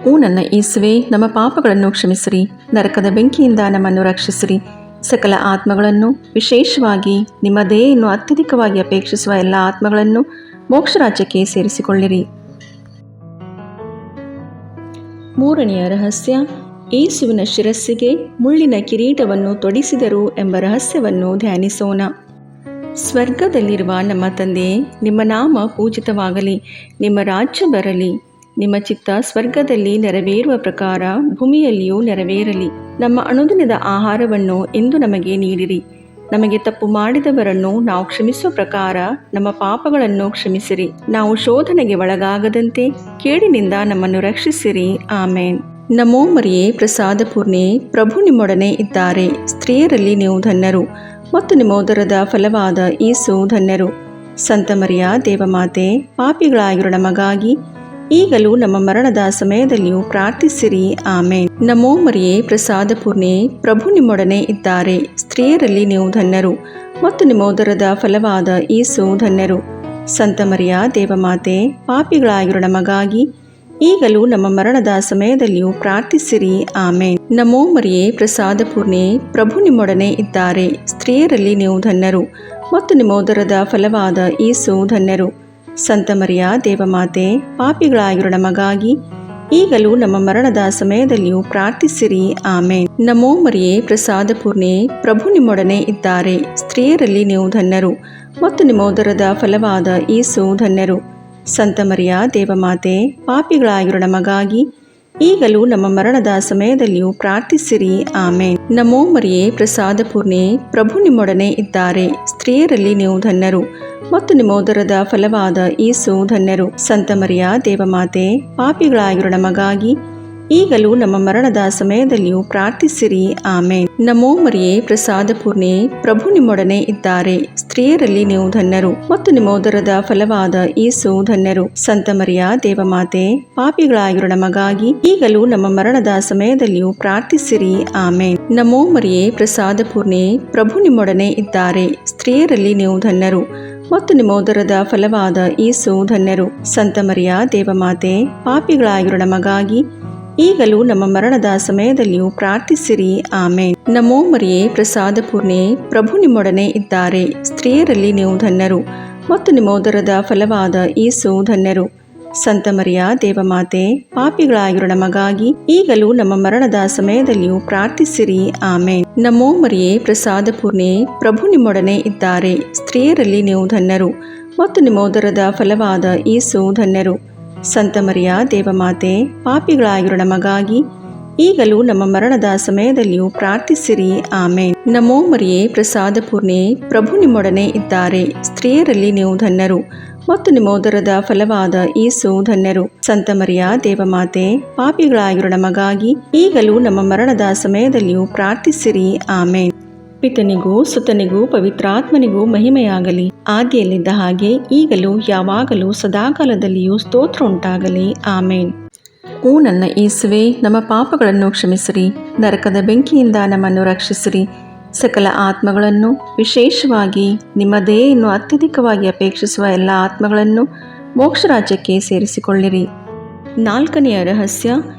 ಓ ನನ್ನ ಯೇಸುವೇ, ನಮ್ಮ ಪಾಪಗಳನ್ನು ಕ್ಷಮಿಸಿರಿ, ನರಕದ ಬೆಂಕಿಯಿಂದ ನಮ್ಮನ್ನು ರಕ್ಷಿಸಿರಿ, ಸಕಲ ಆತ್ಮಗಳನ್ನು, ವಿಶೇಷವಾಗಿ ನಿಮ್ಮ ದಯೆಯನ್ನು ಅತ್ಯಧಿಕವಾಗಿ ಅಪೇಕ್ಷಿಸುವ ಎಲ್ಲ ಆತ್ಮಗಳನ್ನು ಮೋಕ್ಷರಾಜ್ಯಕ್ಕೆ ಸೇರಿಸಿಕೊಳ್ಳಿರಿ. ಮೂರನೆಯ ರಹಸ್ಯ, ಯೇಸುವಿನ ಶಿರಸ್ಸಿಗೆ ಮುಳ್ಳಿನ ಕಿರೀಟವನ್ನು ತೊಡಿಸಿದರು ಎಂಬ ರಹಸ್ಯವನ್ನು ಧ್ಯಾನಿಸೋಣ. ಸ್ವರ್ಗದಲ್ಲಿರುವ ನಮ್ಮ ತಂದೆಯೇ, ನಿಮ್ಮ ನಾಮ ಪೂಜಿತವಾಗಲಿ, ನಿಮ್ಮ ರಾಜ್ಯ ಬರಲಿ, ನಿಮ್ಮ ಚಿತ್ತ ಸ್ವರ್ಗದಲ್ಲಿ ನೆರವೇರುವ ಪ್ರಕಾರ ಭೂಮಿಯಲ್ಲಿಯೂ ನೆರವೇರಲಿ. ನಮ್ಮ ಅನುದಿನದ ಆಹಾರವನ್ನು ಇಂದು ನಮಗೆ ನೀಡಿರಿ. ನಮಗೆ ತಪ್ಪು ಮಾಡಿದವರನ್ನು ನಾವು ಕ್ಷಮಿಸುವ ಪ್ರಕಾರ ನಮ್ಮ ಪಾಪಗಳನ್ನು ಕ್ಷಮಿಸಿರಿ. ನಾವು ಶೋಧನೆಗೆ ಒಳಗಾಗದಂತೆ ಕೇಡಿನಿಂದ ನಮ್ಮನ್ನು ರಕ್ಷಿಸಿರಿ. ಆಮೇನ್. ನಮೋ ಮರಿಯೇ, ಪ್ರಸಾದ ಪೂರ್ಣೆ, ಪ್ರಭು ನಿಮ್ಮೊಡನೆ ಇದ್ದಾರೆ. ಸ್ತ್ರೀಯರಲ್ಲಿ ನೀವು ಧನ್ಯರು ಮತ್ತು ನಿಮ್ಮ ಉದರದ ಫಲವಾದ ಯೇಸು ಧನ್ಯರು. ಸಂತ ಮರಿಯ ದೇವಮಾತೆ, ಪಾಪಿಗಳಾಗಿರೋ ನಮಗಾಗಿ ಈಗಲೂ ನಮ್ಮ ಮರಣದ ಸಮಯದಲ್ಲಿಯೂ ಪ್ರಾರ್ಥಿಸಿರಿ. ಆಮೇನ್. ನಮೋ ಮರಿಯೇ, ಪ್ರಸಾದ ಪೂರ್ಣೆ, ಪ್ರಭು ನಿಮ್ಮೊಡನೆ ಇದ್ದಾರೆ. ಸ್ತ್ರೀಯರಲ್ಲಿ ನೀವು ಧನ್ಯರು ಮತ್ತು ನಿಮ್ಮ ಉದರದ ಫಲವಾದ ಯೇಸು ಧನ್ಯರು. ಸಂತ ಮರಿಯ ದೇವಮಾತೆ, ಪಾಪಿಗಳಾಗಿರೋ ನಮಗಾಗಿ ಈಗಲೂ ನಮ್ಮ ಮರಣದ ಸಮಯದಲ್ಲಿಯೂ ಪ್ರಾರ್ಥಿಸಿರಿ. ಆಮೇನ್. ನಮೋ ಮರಿಯೇ, ಪ್ರಸಾದ ಪೂರ್ಣೆ, ಪ್ರಭು ನಿಮ್ಮೊಡನೆ ಇದ್ದಾರೆ. ಸ್ತ್ರೀಯರಲ್ಲಿ ನೀವು ಧನ್ಯರು ಮತ್ತು ನಿಮ್ಮ ಉದರದ ಫಲವಾದ ಯೇಸು ಧನ್ಯರು. ಸಂತ ಮರಿಯ ದೇವಮಾತೆ, ಪಾಪಿಗಳಾಗಿರೋ ನಮಗಾಗಿ ಈಗಲೂ ನಮ್ಮ ಮರಣದ ಸಮಯದಲ್ಲಿಯೂ ಪ್ರಾರ್ಥಿಸಿರಿ. ಆಮೇನ್. ನಮೋ ಮರಿಯೇ, ಪ್ರಸಾದ ಪೂರ್ಣೆ, ಪ್ರಭು ನಿಮ್ಮೊಡನೆ ಇದ್ದಾರೆ. ಸ್ತ್ರೀಯರಲ್ಲಿ ನೀವು ಧನ್ಯರು ಮತ್ತು ನಿಮ್ಮ ಉದರದ ಫಲವಾದ ಯೇಸು ಧನ್ಯರು. ಸಂತ ಮರಿಯ ದೇವಮಾತೆ, ಪಾಪಿಗಳಾಗಿರೋ ನಮಗಾಗಿ ಈಗಲೂ ನಮ್ಮ ಮರಣದ ಸಮಯದಲ್ಲಿಯೂ ಪ್ರಾರ್ಥಿಸಿರಿ. ಆಮೇನ್. ನಮೋ ಮರಿಯೇ, ಪ್ರಸಾದ ಪೂರ್ಣೆ, ಪ್ರಭು ನಿಮ್ಮೊಡನೆ ಇದ್ದಾರೆ. ಸ್ತ್ರೀಯರಲ್ಲಿ ನೀವು ಧನ್ಯರು ಮತ್ತು ನಿಮ್ಮ ಉದರದ ಫಲವಾದ ಯೇಸು ಧನ್ಯರು. ಸಂತ ಮರಿಯ ದೇವಮಾತೆ, ಪಾಪಿಗಳಾಗಿರೋ ನಮಗಾಗಿ ಈಗಲೂ ನಮ್ಮ ಮರಣದ ಸಮಯದಲ್ಲಿಯೂ ಪ್ರಾರ್ಥಿಸಿರಿ. ಆಮೇನ್. ನಮೋ ಮರಿಯೇ, ಪ್ರಸಾದ ಪೂರ್ಣೆ, ಪ್ರಭು ನಿಮ್ಮೊಡನೆ ಇದ್ದಾರೆ. ಸ್ತ್ರೀಯರಲ್ಲಿ ನೀವು ಧನ್ಯರು ಮತ್ತು ನಿಮ್ಮ ಉದರದ ಫಲವಾದ ಯೇಸು ಧನ್ಯರು. ಸಂತ ಮರಿಯ ದೇವಮಾತೆ, ಪಾಪಿಗಳಾಗಿರೋ ನಮಗಾಗಿ ಈಗಲೂ ನಮ್ಮ ಮರಣದ ಸಮಯದಲ್ಲಿಯೂ ಪ್ರಾರ್ಥಿಸಿರಿ. ಆಮೇನ್. ನಮೋ ಮರಿಯೇ, ಪ್ರಸಾದ ಪೂರ್ಣೆ, ಪ್ರಭು ನಿಮ್ಮೊಡನೆ ಇದ್ದಾರೆ. ಸ್ತ್ರೀಯರಲ್ಲಿ ನೀವು ಧನ್ಯರು ಮತ್ತು ನಿಮ್ಮ ಉದರದ ಫಲವಾದ ಯೇಸು ಧನ್ಯರು. ಸಂತ ಮರಿಯ ದೇವಮಾತೆ, ಪಾಪಿಗಳಾಗಿರೋ ನಮಗಾಗಿ ಈಗಲೂ ನಮ್ಮ ಮರಣದ ಸಮಯದಲ್ಲಿಯೂ ಪ್ರಾರ್ಥಿಸಿರಿ. ಆಮೇನ್. ನಮೋ ಮರಿಯೇ, ಪ್ರಸಾದ ಪೂರ್ಣೆ, ಪ್ರಭು ನಿಮ್ಮೊಡನೆ ಇದ್ದಾರೆ. ಸ್ತ್ರೀಯರಲ್ಲಿ ನೀವು ಧನ್ಯರು ಮತ್ತು ನಿಮ್ಮ ಉದರದ ಫಲವಾದ ಯೇಸು ಧನ್ಯರು. ಸಂತ ಮರಿಯ ದೇವಮಾತೆ, ಪಾಪಿಗಳಾಗಿರೋ ನಮಗಾಗಿ ಈಗಲೂ ನಮ್ಮ ಮರಣದ ಸಮಯದಲ್ಲಿಯೂ ಪ್ರಾರ್ಥಿಸಿರಿ. ಆಮೇನ್. ನಮೋ ಮರಿಯೇ, ಪ್ರಸಾದ ಪೂರ್ಣೆ, ಪ್ರಭು ನಿಮ್ಮೊಡನೆ ಇದ್ದಾರೆ. ಸ್ತ್ರೀಯರಲ್ಲಿ ನೀವು ಧನ್ಯರು ಮತ್ತು ನಿಮ್ಮ ಉದರದ ಫಲವಾದ ಯೇಸು ಧನ್ಯರು. ಸಂತ ಮರಿಯ ದೇವಮಾತೆ, ಪಾಪಿಗಳಾಗಿರೋ ನಮಗಾಗಿ ಈಗಲೂ ನಮ್ಮ ಮರಣದ ಸಮಯದಲ್ಲಿಯೂ ಪ್ರಾರ್ಥಿಸಿರಿ. ಆಮೇನ್. ನಮೋ ಮರಿಯೇ, ಪ್ರಸಾದ ಪೂರ್ಣೆ, ಪ್ರಭು ನಿಮ್ಮೊಡನೆ ಇದ್ದಾರೆ. ಸ್ತ್ರೀಯರಲ್ಲಿ ನೀವು ಧನ್ಯರು ಮತ್ತು ನಿಮ್ಮ ಉದರದ ಫಲವಾದ ಯೇಸು ಧನ್ಯರು. ಸಂತ ಮರಿಯ ದೇವಮಾತೆ, ಪಾಪಿಗಳಾಗಿರೋ ನಮಗಾಗಿ ಈಗಲೂ ನಮ್ಮ ಮರಣದ ಸಮಯದಲ್ಲಿಯೂ ಪ್ರಾರ್ಥಿಸಿರಿ. ಆಮೇನ್. ಪಿತನಿಗೂ ಸುತನಿಗೂ ಪವಿತ್ರಾತ್ಮನಿಗೂ ಮಹಿಮೆಯಾಗಲಿ, ಆದಿಯಲ್ಲಿದ್ದ ಹಾಗೆ ಈಗಲೂ ಯಾವಾಗಲೂ ಸದಾಕಾಲದಲ್ಲಿಯೂ ಸ್ತೋತ್ರ ಉಂಟಾಗಲಿ. ಆಮೇನ್. ಓ ನನ್ನ ಯೇಸುವೆ, ನಮ್ಮ ಪಾಪಗಳನ್ನು ಕ್ಷಮಿಸಿರಿ, ನರಕದ ಬೆಂಕಿಯಿಂದ ನಮ್ಮನ್ನು ರಕ್ಷಿಸಿರಿ, ಸಕಲ ಆತ್ಮಗಳನ್ನು, ವಿಶೇಷವಾಗಿ ನಿಮ್ಮ ದಯೆಯನ್ನು ಅತ್ಯಧಿಕವಾಗಿ ಅಪೇಕ್ಷಿಸುವ ಎಲ್ಲ ಆತ್ಮಗಳನ್ನು ಮೋಕ್ಷರಾಜ್ಯಕ್ಕೆ ಸೇರಿಸಿಕೊಳ್ಳಿರಿ. 4ನೆಯ ರಹಸ್ಯ,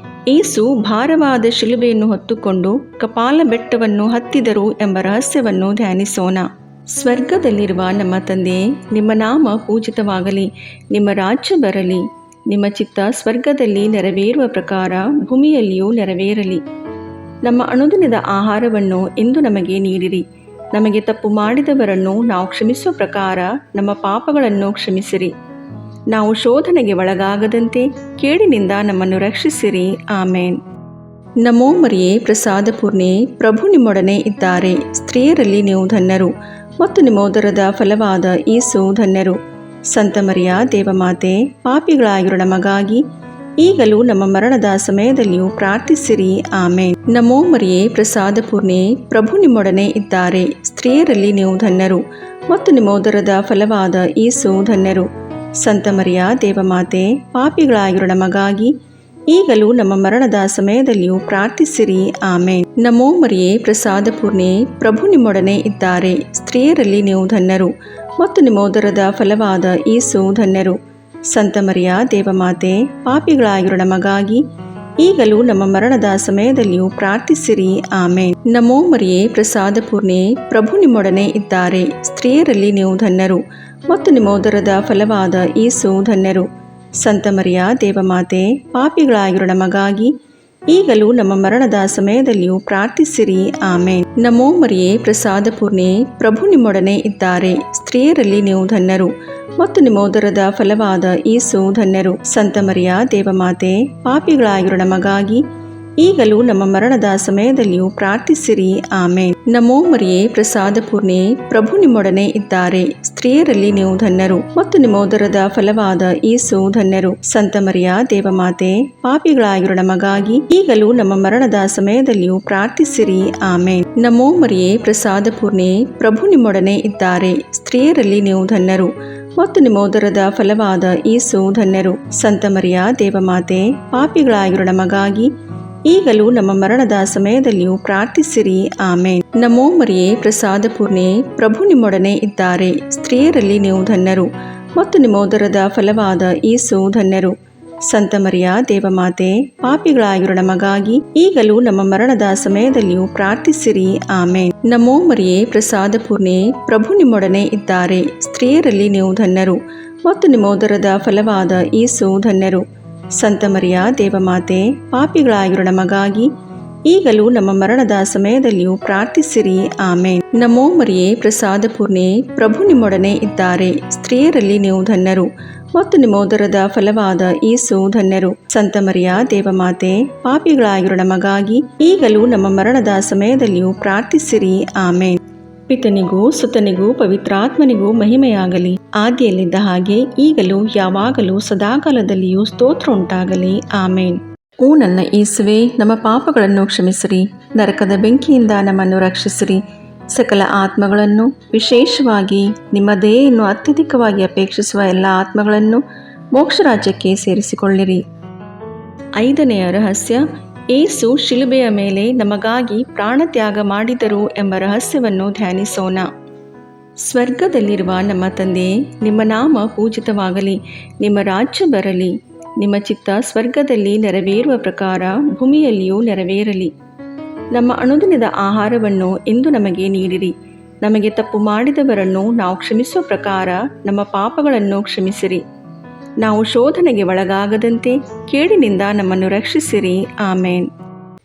ಯೇಸು ಭಾರವಾದ ಶಿಲುಬೆಯನ್ನು ಹೊತ್ತುಕೊಂಡು ಕಪಾಲ ಬೆಟ್ಟವನ್ನು ಹತ್ತಿದರು ಎಂಬ ರಹಸ್ಯವನ್ನು ಧ್ಯಾನಿಸೋಣ. ಸ್ವರ್ಗದಲ್ಲಿರುವ ನಮ್ಮ ತಂದೆಯೇ, ನಿಮ್ಮ ನಾಮ ಪೂಜಿತವಾಗಲಿ, ನಿಮ್ಮ ರಾಜ್ಯ ಬರಲಿ, ನಿಮ್ಮ ಚಿತ್ತ ಸ್ವರ್ಗದಲ್ಲಿ ನೆರವೇರುವ ಪ್ರಕಾರ ಭೂಮಿಯಲ್ಲಿಯೂ ನೆರವೇರಲಿ. ನಮ್ಮ ಅನುದಿನದ ಆಹಾರವನ್ನು ಇಂದು ನಮಗೆ ನೀಡಿರಿ. ನಮಗೆ ತಪ್ಪು ಮಾಡಿದವರನ್ನು ನಾವು ಕ್ಷಮಿಸುವ ಪ್ರಕಾರ ನಮ್ಮ ಪಾಪಗಳನ್ನು ಕ್ಷಮಿಸಿರಿ. ನಾವು ಶೋಧನೆಗೆ ಒಳಗಾಗದಂತೆ ಕೇಡಿನಿಂದ ನಮ್ಮನ್ನು ರಕ್ಷಿಸಿರಿ. ಆಮೇನ್. ನಮೋ ಮರಿಯೇ, ಪ್ರಸಾದ ಪೂರ್ಣೆ, ಪ್ರಭು ನಿಮ್ಮೊಡನೆ ಇದ್ದಾರೆ. ಸ್ತ್ರೀಯರಲ್ಲಿ ನೀವು ಧನ್ಯರು ಮತ್ತು ನಿಮ್ಮ ಉದರದ ಫಲವಾದ ಯೇಸು ಧನ್ಯರು. ಸಂತ ಮರಿಯ ದೇವಮಾತೆ, ಪಾಪಿಗಳಾಗಿರೋ ನಮಗಾಗಿ ಈಗಲೂ ನಮ್ಮ ಮರಣದ ಸಮಯದಲ್ಲಿಯೂ ಪ್ರಾರ್ಥಿಸಿರಿ. ಆಮೇನ್. ನಮೋ ಮರಿಯೇ, ಪ್ರಸಾದ ಪೂರ್ಣೆ, ಪ್ರಭು ನಿಮ್ಮೊಡನೆ ಇದ್ದಾರೆ. ಸ್ತ್ರೀಯರಲ್ಲಿ ನೀವು ಧನ್ಯರು ಮತ್ತು ನಿಮ್ಮ ಉದರದ ಫಲವಾದ ಯೇಸು ಧನ್ಯರು. ಸಂತ ಮರಿಯ ದೇವಮಾತೆ, ಪಾಪಿಗಳಾಗಿರೋ ನಮಗಾಗಿ ಈಗಲೂ ನಮ್ಮ ಮರಣದ ಸಮಯದಲ್ಲಿಯೂ ಪ್ರಾರ್ಥಿಸಿರಿ. ಆಮೇನ್. ನಮೋ ಮರಿಯೇ, ಪ್ರಸಾದ ಪೂರ್ಣೆ, ಪ್ರಭು ನಿಮ್ಮೊಡನೆ ಇದ್ದಾರೆ. ಸ್ತ್ರೀಯರಲ್ಲಿ ನೀವು ಧನ್ಯರು ಮತ್ತು ನಿಮ್ಮ ಉದರದ ಫಲವಾದ ಯೇಸು ಧನ್ಯರು. ಸಂತ ಮರಿಯ ದೇವಮಾತೆ, ಪಾಪಿಗಳಾಗಿರೋ ನಮಗಾಗಿ ಈಗಲೂ ನಮ್ಮ ಮರಣದ ಸಮಯದಲ್ಲಿಯೂ ಪ್ರಾರ್ಥಿಸಿರಿ. ಆಮೇನ್. ನಮೋ ಮರಿಯೇ, ಪ್ರಸಾದ ಪೂರ್ಣೆ, ಪ್ರಭು ನಿಮ್ಮೊಡನೆ ಇದ್ದಾರೆ. ಸ್ತ್ರೀಯರಲ್ಲಿ ನೀವು ಧನ್ಯರು ಮತ್ತು ನಿಮ್ಮ ಉದರದ ಫಲವಾದ ಯೇಸು ಧನ್ಯರು. ಸಂತ ಮರಿಯ ದೇವಮಾತೆ, ಪಾಪಿಗಳಾಗಿರೋ ನಮಗಾಗಿ ಈಗಲೂ ನಮ್ಮ ಮರಣದ ಸಮಯದಲ್ಲಿಯೂ ಪ್ರಾರ್ಥಿಸಿರಿ. ಆಮೇನ್. ನಮೋ ಮರಿಯೇ, ಪ್ರಸಾದ ಪೂರ್ಣೆ, ಪ್ರಭು ನಿಮ್ಮೊಡನೆ ಇದ್ದಾರೆ. ಸ್ತ್ರೀಯರಲ್ಲಿ ನೀವು ಧನ್ಯರು ಮತ್ತು ನಿಮ್ಮ ಉದರದ ಫಲವಾದ ಯೇಸು ಧನ್ಯರು. ಸಂತ ಮರಿಯ ದೇವಮಾತೆ, ಪಾಪಿಗಳಾಗಿರೋ ನಮಗಾಗಿ ಈಗಲೂ ನಮ್ಮ ಮರಣದ ಸಮಯದಲ್ಲಿಯೂ ಪ್ರಾರ್ಥಿಸಿರಿ. ಆಮೇನ್. ನಮೋ ಮರಿಯೇ, ಪ್ರಸಾದ ಪೂರ್ಣೆ, ಪ್ರಭು ನಿಮ್ಮೊಡನೆ ಇದ್ದಾರೆ. ಸ್ತ್ರೀಯರಲ್ಲಿ ನೀವು ಧನ್ಯರು ಮತ್ತು ನಿಮ್ಮ ಉದರದ ಫಲವಾದ ಯೇಸು ಧನ್ಯರು. ಸಂತ ಮರಿಯ ದೇವಮಾತೆ, ಪಾಪಿಗಳಾಗಿರೋ ನಮಗಾಗಿ ಈಗಲೂ ನಮ್ಮ ಮರಣದ ಸಮಯದಲ್ಲಿಯೂ ಪ್ರಾರ್ಥಿಸಿರಿ. ಆಮೇನ್. ನಮೋ ಮರಿಯೇ, ಪ್ರಸಾದ ಪೂರ್ಣೆ, ಪ್ರಭು ನಿಮ್ಮೊಡನೆ ಇದ್ದಾರೆ. ಸ್ತ್ರೀಯರಲ್ಲಿ ನೀವು ಧನ್ಯರು ಮತ್ತು ನಿಮ್ಮ ಉದರದ ಫಲವಾದ ಯೇಸು ಧನ್ಯರು. ಸಂತ ಮರಿಯ ದೇವಮಾತೆ, ಪಾಪಿಗಳಾಗಿರೋ ನಮಗಾಗಿ ಈಗಲೂ ನಮ್ಮ ಮರಣದ ಸಮಯದಲ್ಲಿಯೂ ಪ್ರಾರ್ಥಿಸಿರಿ. ಆಮೇನ್. ನಮೋ ಮರಿಯೇ, ಪ್ರಸಾದ ಪೂರ್ಣೆ, ಪ್ರಭು ನಿಮ್ಮೊಡನೆ ಇದ್ದಾರೆ. ಸ್ತ್ರೀಯರಲ್ಲಿ ನೀವು ಧನ್ಯರು ಮತ್ತು ನಿಮ್ಮ ಉದರದ ಫಲವಾದ ಯೇಸು ಧನ್ಯರು. ಸಂತ ಮರಿಯ ದೇವಮಾತೆ, ಪಾಪಿಗಳಾಗಿರೋ ನಮಗಾಗಿ ಈಗಲೂ ನಮ್ಮ ಮರಣದ ಸಮಯದಲ್ಲಿಯೂ ಪ್ರಾರ್ಥಿಸಿರಿ. ಆಮೇನ್. ನಮೋ ಮರಿಯೇ, ಪ್ರಸಾದ ಪೂರ್ಣೆ, ಪ್ರಭು ನಿಮ್ಮೊಡನೆ ಇದ್ದಾರೆ. ಸ್ತ್ರೀಯರಲ್ಲಿ ನೀವು ಧನ್ಯರು ಮತ್ತು ನಿಮ್ಮ ಉದರದ ಫಲವಾದ ಯೇಸು ಧನ್ಯರು. ಸಂತ ಮರಿಯ ದೇವಮಾತೆ, ಪಾಪಿಗಳಾಗಿರೋ ನಮಗಾಗಿ ಈಗಲೂ ನಮ್ಮ ಮರಣದ ಸಮಯದಲ್ಲಿಯೂ ಪ್ರಾರ್ಥಿಸಿರಿ. ಆಮೇನ್. ನಮೋ ಮರಿಯೇ, ಪ್ರಸಾದ ಪೂರ್ಣೆ, ಪ್ರಭು ನಿಮ್ಮೊಡನೆ ಇದ್ದಾರೆ. ಸ್ತ್ರೀಯರಲ್ಲಿ ನೀವು ಧನ್ಯರು ಮತ್ತು ನಿಮ್ಮ ಉದರದ ಫಲವಾದ ಯೇಸು ಧನ್ಯರು. ಸಂತ ಮರಿಯ ದೇವಮಾತೆ, ಪಾಪಿಗಳಾಗಿರೋ ನಮಗಾಗಿ ಈಗಲೂ ನಮ್ಮ ಮರಣದ ಸಮಯದಲ್ಲಿಯೂ ಪ್ರಾರ್ಥಿಸಿರಿ. ಆಮೇನ್. ಪಿತನಿಗೂ ಸುತನಿಗೂ ಪವಿತ್ರಾತ್ಮನಿಗೂ ಮಹಿಮೆಯಾಗಲಿ, ಆದಿಯಲ್ಲಿದ್ದ ಹಾಗೆ ಈಗಲೂ ಯಾವಾಗಲೂ ಸದಾಕಾಲದಲ್ಲಿಯೂ ಸ್ತೋತ್ರ ಉಂಟಾಗಲಿ. ಆಮೇನ್. ಓ ನನ್ನ ಯೇಸುವೆ, ನಮ್ಮ ಪಾಪಗಳನ್ನು ಕ್ಷಮಿಸಿರಿ, ನರಕದ ಬೆಂಕಿಯಿಂದ ನಮ್ಮನ್ನು ರಕ್ಷಿಸಿರಿ, ಸಕಲ ಆತ್ಮಗಳನ್ನು, ವಿಶೇಷವಾಗಿ ನಿಮ್ಮ ದಯೆಯನ್ನು ಅತ್ಯಧಿಕವಾಗಿ ಅಪೇಕ್ಷಿಸುವ ಎಲ್ಲ ಆತ್ಮಗಳನ್ನು ಮೋಕ್ಷರಾಜ್ಯಕ್ಕೆ ಸೇರಿಸಿಕೊಳ್ಳಿರಿ. 5ನೆಯ ರಹಸ್ಯ, ಯೇಸು ಶಿಲುಬೆಯ ಮೇಲೆ ನಮಗಾಗಿ ಪ್ರಾಣತ್ಯಾಗ ಮಾಡಿದರು ಎಂಬ ರಹಸ್ಯವನ್ನು ಧ್ಯಾನಿಸೋಣ. ಸ್ವರ್ಗದಲ್ಲಿರುವ ನಮ್ಮ ತಂದೆಯೇ, ನಿಮ್ಮ ನಾಮ ಪೂಜಿತವಾಗಲಿ, ನಿಮ್ಮ ರಾಜ್ಯ ಬರಲಿ, ನಿಮ್ಮ ಚಿತ್ತ ಸ್ವರ್ಗದಲ್ಲಿ ನೆರವೇರುವ ಪ್ರಕಾರ ಭೂಮಿಯಲ್ಲಿಯೂ ನೆರವೇರಲಿ. ನಮ್ಮ ಅನುದಿನದ ಆಹಾರವನ್ನು ಇಂದು ನಮಗೆ ನೀಡಿರಿ. ನಮಗೆ ತಪ್ಪು ಮಾಡಿದವರನ್ನು ನಾವು ಕ್ಷಮಿಸುವ ಪ್ರಕಾರ ನಮ್ಮ ಪಾಪಗಳನ್ನು ಕ್ಷಮಿಸಿರಿ. ನಾವು ಶೋಧನೆಗೆ ಒಳಗಾಗದಂತೆ ಕೇಡಿನಿಂದ ನಮ್ಮನ್ನು ರಕ್ಷಿಸಿರಿ. ಆಮೇನ್.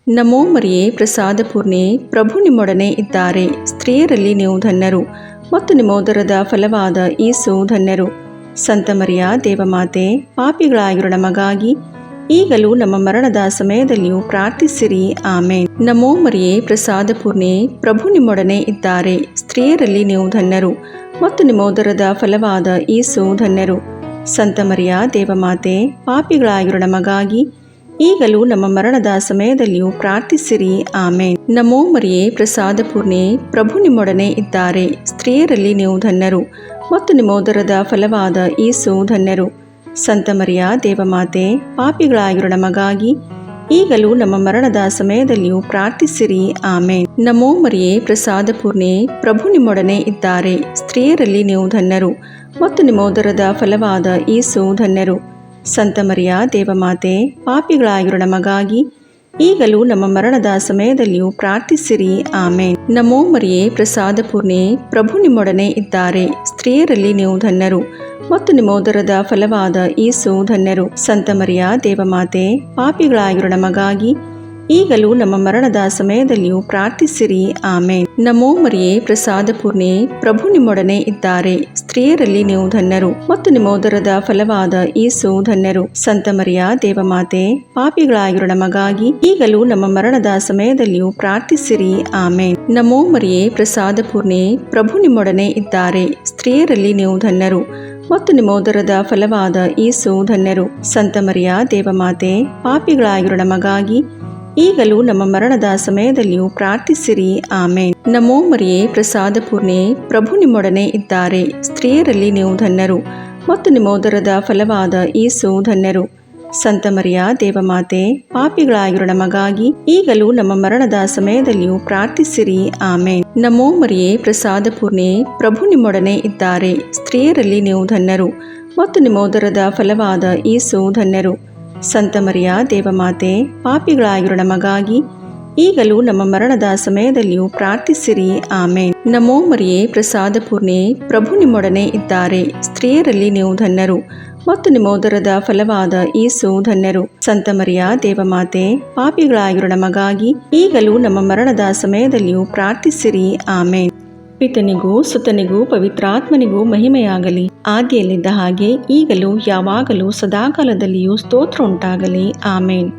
ನಮೋ ಮರಿಯೇ, ಪ್ರಸಾದ ಪೂರ್ಣೆ, ಪ್ರಭು ನಿಮ್ಮೊಡನೆ ಇದ್ದಾರೆ. ಸ್ತ್ರೀಯರಲ್ಲಿ ನೀವು ಧನ್ಯರು, ಮತ್ತು ನಿಮ್ಮ ಉದರದ ಫಲವಾದ ಯೇಸು ಧನ್ಯರು. ಸಂತ ಮರಿಯ ದೇವಮಾತೆ, ಪಾಪಿಗಳಾಗಿರೋ ನಮಗಾಗಿ ಈಗಲೂ ನಮ್ಮ ಮರಣದ ಸಮಯದಲ್ಲಿಯೂ ಪ್ರಾರ್ಥಿಸಿರಿ. ಆಮೇನ್. ನಮೋ ಮರಿಯೇ, ಪ್ರಸಾದ ಪೂರ್ಣೆ, ಪ್ರಭು ನಿಮ್ಮೊಡನೆ ಇದ್ದಾರೆ. ಸ್ತ್ರೀಯರಲ್ಲಿ ನೀವು ಧನ್ಯರು, ಮತ್ತು ನಿಮ್ಮ ಉದರದ ಫಲವಾದ ಯೇಸು ಧನ್ಯರು. ಸಂತ ಮರಿಯ ದೇವಮಾತೆ, ಪಾಪಿಗಳಾಗಿರೋ ನಮಗಾಗಿ ಈಗಲೂ ನಮ್ಮ ಮರಣದ ಸಮಯದಲ್ಲಿಯೂ ಪ್ರಾರ್ಥಿಸಿರಿ. ಆಮೇನ್. ನಮೋ ಮರಿಯೇ, ಪ್ರಸಾದ ಪೂರ್ಣೆ, ಪ್ರಭು ನಿಮ್ಮೊಡನೆ ಇದ್ದಾರೆ. ಸ್ತ್ರೀಯರಲ್ಲಿ ನೀವು ಧನ್ಯರು, ಮತ್ತು ನಿಮ್ಮ ಉದರದ ಫಲವಾದ ಯೇಸು ಧನ್ಯರು. ಸಂತ ಮರಿಯ ದೇವಮಾತೆ, ಪಾಪಿಗಳಾಗಿರೋ ನಮಗಾಗಿ ಈಗಲೂ ನಮ್ಮ ಮರಣದ ಸಮಯದಲ್ಲಿಯೂ ಪ್ರಾರ್ಥಿಸಿರಿ. ಆಮೇನ್. ನಮೋ ಮರಿಯೇ, ಪ್ರಸಾದ ಪೂರ್ಣೆ, ಪ್ರಭು ನಿಮ್ಮೊಡನೆ ಇದ್ದಾರೆ. ಸ್ತ್ರೀಯರಲ್ಲಿ ನೀವು ಧನ್ಯರು, ಮತ್ತು ನಿಮ್ಮ ಉದರದ ಫಲವಾದ ಯೇಸು ಧನ್ಯರು. ಸಂತ ಮರಿಯ ದೇವಮಾತೆ, ಪಾಪಿಗಳಾಗಿರೋ ನಮಗಾಗಿ ಈಗಲೂ ನಮ್ಮ ಮರಣದ ಸಮಯದಲ್ಲಿಯೂ ಪ್ರಾರ್ಥಿಸಿರಿ. ಆಮೇನ್. ನಮೋ ಮರಿಯೇ, ಪ್ರಸಾದ ಪೂರ್ಣೆ, ಪ್ರಭು ನಿಮ್ಮೊಡನೆ ಇದ್ದಾರೆ. ಸ್ತ್ರೀಯರಲ್ಲಿ ನೀವು ಧನ್ಯರು, ಮತ್ತು ನಿಮ್ಮ ಉದರದ ಫಲವಾದ ಯೇಸು ಧನ್ಯರು. ಸಂತ ಮರಿಯ ದೇವಮಾತೆ, ಪಾಪಿಗಳಾಗಿರೋ ನಮಗಾಗಿ ಈಗಲೂ ನಮ್ಮ ಮರಣದ ಸಮಯದಲ್ಲಿಯೂ ಪ್ರಾರ್ಥಿಸಿರಿ. ಆಮೇನ್. ನಮೋ ಮರಿಯೇ, ಪ್ರಸಾದ ಪೂರ್ಣೆ, ಪ್ರಭು ನಿಮ್ಮೊಡನೆ ಇದ್ದಾರೆ. ಸ್ತ್ರೀಯರಲ್ಲಿ ನೀವು ಧನ್ಯರು, ಮತ್ತು ನಿಮ್ಮ ಉದರದ ಫಲವಾದ ಯೇಸು ಧನ್ಯರು. ಸಂತ ಮರಿಯ ದೇವಮಾತೆ, ಪಾಪಿಗಳಾಗಿರೋ ನಮಗಾಗಿ ಈಗಲೂ ನಮ್ಮ ಮರಣದ ಸಮಯದಲ್ಲಿಯೂ ಪ್ರಾರ್ಥಿಸಿರಿ. ಆಮೇನ್. ನಮೋ ಮರಿಯೇ, ಪ್ರಸಾದ ಪೂರ್ಣೆ, ಪ್ರಭು ನಿಮ್ಮೊಡನೆ ಇದ್ದಾರೆ. ಸ್ತ್ರೀಯರಲ್ಲಿ ನೀವು ಧನ್ಯರು, ಮತ್ತು ನಿಮ್ಮ ಉದರದ ಫಲವಾದ ಯೇಸು ಧನ್ಯರು. ಸಂತ ಮರಿಯ ದೇವಮಾತೆ, ಪಾಪಿಗಳಾಗಿರೋ ನಮಗಾಗಿ ಈಗಲೂ ನಮ್ಮ ಮರಣದ ಸಮಯದಲ್ಲಿಯೂ ಪ್ರಾರ್ಥಿಸಿರಿ. ಆಮೇನ್. ನಮೋ ಮರಿಯೇ, ಪ್ರಸಾದ ಪೂರ್ಣೆ, ಪ್ರಭು ನಿಮ್ಮೊಡನೆ ಇದ್ದಾರೆ. ಸ್ತ್ರೀಯರಲ್ಲಿ ನೀವು ಧನ್ಯರು, ಮತ್ತು ನಿಮ್ಮ ಉದರದ ಫಲವಾದ ಯೇಸು ಧನ್ಯರು. ಸಂತ ಮರಿಯ ದೇವಮಾತೆ, ಪಾಪಿಗಳಾಗಿರೋ ನಮಗಾಗಿ ಈಗಲೂ ನಮ್ಮ ಮರಣದ ಸಮಯದಲ್ಲಿಯೂ ಪ್ರಾರ್ಥಿಸಿರಿ. ಆಮೇನ್. ನಮೋ ಮರಿಯೇ, ಪ್ರಸಾದ ಪೂರ್ಣೆ, ಪ್ರಭು ನಿಮ್ಮೊಡನೆ ಇದ್ದಾರೆ. ಸ್ತ್ರೀಯರಲ್ಲಿ ನೀವು ಧನ್ಯರು, ಮತ್ತು ನಿಮ್ಮ ಉದರದ ಫಲವಾದ ಯೇಸು ಧನ್ಯರು. ಸಂತ ಮರಿಯ ದೇವಮಾತೆ, ಪಾಪಿಗಳಾಗಿರೋ ನಮಗಾಗಿ ಈಗಲೂ ನಮ್ಮ ಮರಣದ ಸಮಯದಲ್ಲಿಯೂ ಪ್ರಾರ್ಥಿಸಿರಿ. ಆಮೇನ್. ನಮೋ ಮರಿಯೇ, ಪ್ರಸಾದ ಪೂರ್ಣೆ, ಪ್ರಭು ನಿಮ್ಮೊಡನೆ ಇದ್ದಾರೆ. ಸ್ತ್ರೀಯರಲ್ಲಿ ನೀವು ಧನ್ಯರು, ಮತ್ತು ನಿಮ್ಮ ಉದರದ ಫಲವಾದ ಯೇಸು ಧನ್ಯರು. ಸಂತ ಮರಿಯ ದೇವಮಾತೆ, ಪಾಪಿಗಳಾಗಿರೋ ನಮಗಾಗಿ ಈಗಲೂ ನಮ್ಮ ಮರಣದ ಸಮಯದಲ್ಲಿಯೂ ಪ್ರಾರ್ಥಿಸಿರಿ. ಆಮೇನ್. ಪಿತನಿಗೂ ಸುತನಿಗೂ ಪವಿತ್ರಾತ್ಮನಿಗೂ ಮಹಿಮೆಯಾಗಲಿ, ಆದಿಯಲ್ಲಿದ್ದ ಹಾಗೆ ಈಗಲೂ ಯಾವಾಗಲೂ ಸದಾಕಾಲದಲ್ಲಿಯೂ ಸ್ತೋತ್ರ ಉಂಟಾಗಲಿ. ಆಮೇನ್.